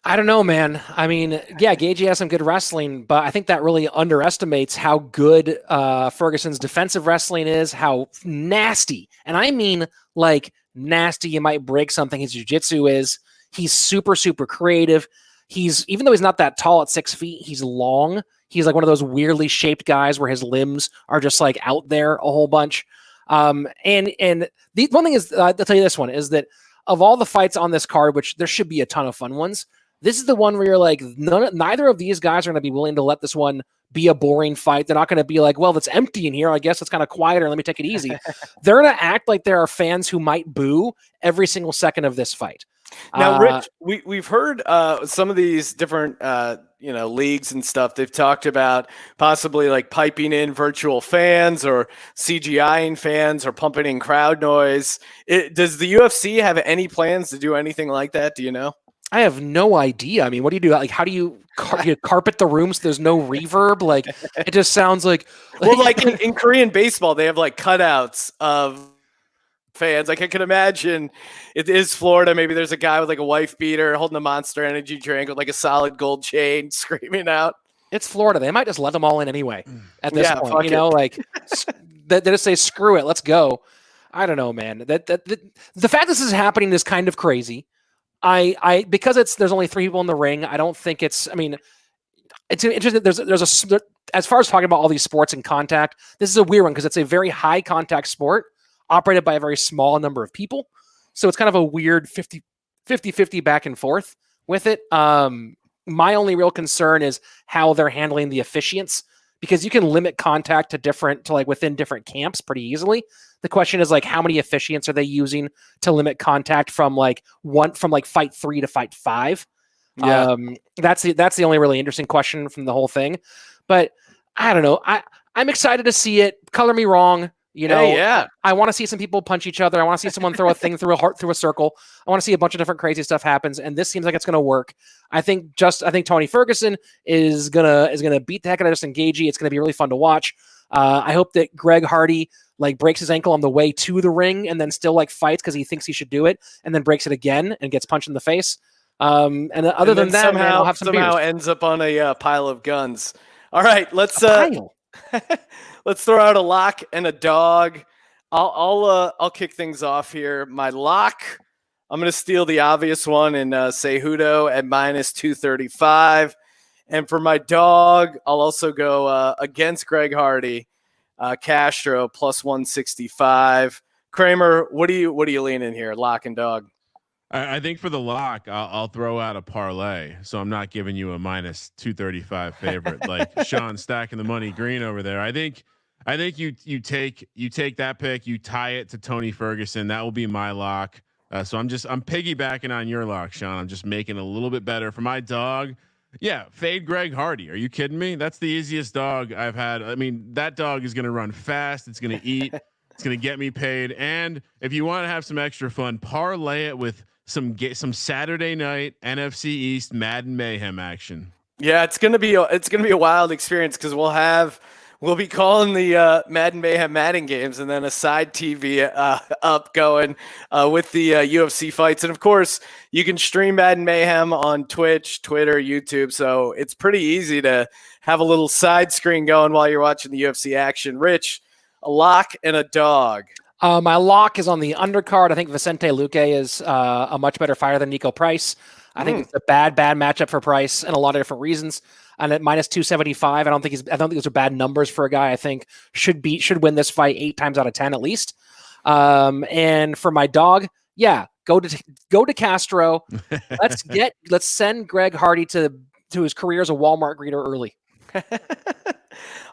I don't know, man. I mean, yeah, Gaethje has some good wrestling, but I think that really underestimates how good Ferguson's defensive wrestling is, how nasty. And I mean, like, nasty. You might break something. His jiu-jitsu is. He's super, super creative. Even though he's not that tall at 6 feet, he's long. He's like one of those weirdly shaped guys where his limbs are just like out there a whole bunch. And the one thing is, I'll tell you this one, is that of all the fights on this card, which there should be a ton of fun ones, this is the one where you're like, neither of these guys are going to be willing to let this one be a boring fight. They're not going to be like, well, it's empty in here. I guess it's kind of quieter. Let me take it easy. They're going to act like there are fans who might boo every single second of this fight. Now, Rich, we've heard some of these different leagues and stuff. They've talked about possibly like piping in virtual fans or CGIing fans or pumping in crowd noise. Does the UFC have any plans to do anything like that? Do you know? I have no idea. I mean, what do you do? Like, how do you carpet the room so there's no reverb? Like, it just sounds like well, like in Korean baseball, they have like cutouts of fans. Like I can imagine it is Florida. Maybe there's a guy with like a wife beater holding a Monster Energy drink with like a solid gold chain screaming out. It's Florida. They might just let them all in anyway at this point. You it. know, like they just say, screw it, let's go. I don't know, man. The fact this is happening is kind of crazy. Because there's only 3 people in the ring. I don't think it's. I mean, it's interesting. As far as talking about all these sports and contact, this is a weird one because it's a very high contact sport operated by a very small number of people. So it's kind of a weird 50-50 back and forth with it. My only real concern is how they're handling the officiants, because you can limit contact to like within different camps pretty easily. The question is like, how many officiants are they using to limit contact from fight 3 to fight 5? Yeah. That's the only really interesting question from the whole thing. But I don't know. I'm excited to see it. Color me wrong. You know, Hey, yeah. I want to see some people punch each other. I want to see someone throw a thing through a heart through a circle. I want to see a bunch of different crazy stuff happens, and this seems like it's going to work. I think Tony Ferguson is gonna beat the heck out of Justin Gaethje. It's going to be really fun to watch. I hope that Greg Hardy like breaks his ankle on the way to the ring and then still like fights because he thinks he should do it, and then breaks it again and gets punched in the face. And other than that, man, I'll have some somehow beers. ends up on a pile of guns. All right, let's Pile. let's throw out a lock and a dog. I'll kick things off here. My lock, I'm going to steal the obvious one and say Hudo at minus 235. And for my dog, I'll also go against Greg Hardy, Castro plus 165. Kramer, what do you lean in here? Lock and dog. I think for the lock, I'll throw out a parlay. So I'm not giving you a minus 235 favorite like Sean stacking the money green over there. I think you take that pick, you tie it to Tony Ferguson. That will be my lock. So I'm piggybacking on your lock, Sean. I'm just making it a little bit better for my dog. Yeah, fade Greg Hardy. Are you kidding me? That's the easiest dog I've had. I mean, that dog is going to run fast. It's going to eat. It's going to get me paid. And if you want to have some extra fun, parlay it with some Saturday night NFC East Madden Mayhem action. Yeah, it's gonna be a wild experience because we'll be calling the Madden Mayhem Madden games and then a side TV up going with the UFC fights, and of course you can stream Madden Mayhem on Twitch, Twitter, YouTube. So it's pretty easy to have a little side screen going while you're watching the UFC action. Rich, a lock and a dog. My lock is on the undercard. I think Vicente Luque is a much better fighter than Nico Price. I think it's a bad matchup for Price and a lot of different reasons. And at minus 275, I don't think those are bad numbers for a guy I think should win this fight 8 times out of 10 at least. And for my dog, yeah, go to Castro. Let's send Greg Hardy to his career as a Walmart greeter early.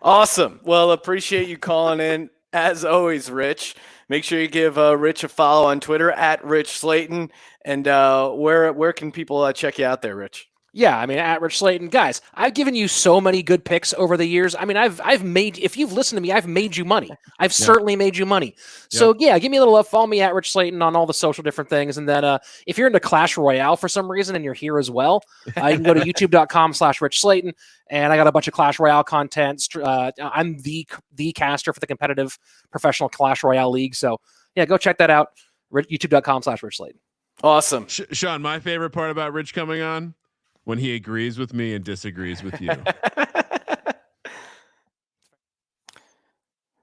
Awesome. Well, appreciate you calling in as always, Rich. Make sure you give Rich a follow on Twitter at Rich Slaton. And where can people check you out there, Rich? Yeah, I mean, at Rich Slaton. Guys, I've given you so many good picks over the years. I mean, I've made, if you've listened to me, I've made you money. I've certainly made you money. So yeah, give me a little love. Follow me at Rich Slaton on all the social different things. And then if you're into Clash Royale for some reason and you're here as well, you can go to youtube.com/Rich Slaton. And I got a bunch of Clash Royale content. I'm the caster for the competitive professional Clash Royale league. So yeah, go check that out. youtube.com/Rich Slaton. Awesome. Sean, my favorite part about Rich coming on, when he agrees with me and disagrees with you.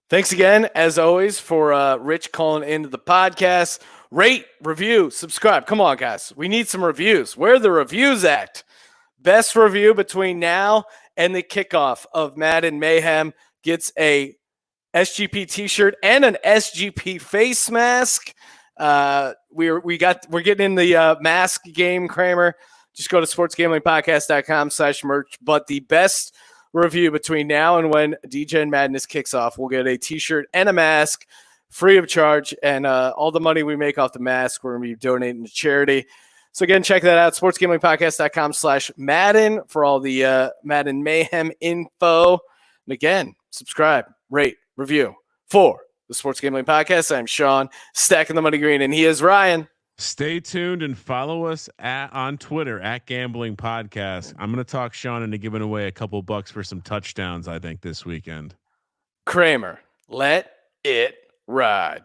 Thanks again, as always, for Rich calling into the podcast. Rate, review, subscribe. Come on, guys. We need some reviews. Where are the reviews at? Best review between now and the kickoff of Madden Mayhem gets a SGP t-shirt and an SGP face mask. We're getting in the mask game, Kramer. Just go to sportsgamblingpodcast.com/merch. But the best review between now and when DJ Madness kicks off, we'll get a t-shirt and a mask free of charge. And all the money we make off the mask, we're going to be donating to charity. So again, check that out. sportsgamblingpodcast.com/Madden for all the Madden Mayhem info. And again, subscribe, rate, review for the Sports Gambling Podcast. I'm Sean, stacking the money green, and he is Ryan. Stay tuned and follow us on Twitter at Gambling Podcast. I'm going to talk Sean into giving away a couple bucks for some touchdowns, I think, this weekend. Kramer, let it ride.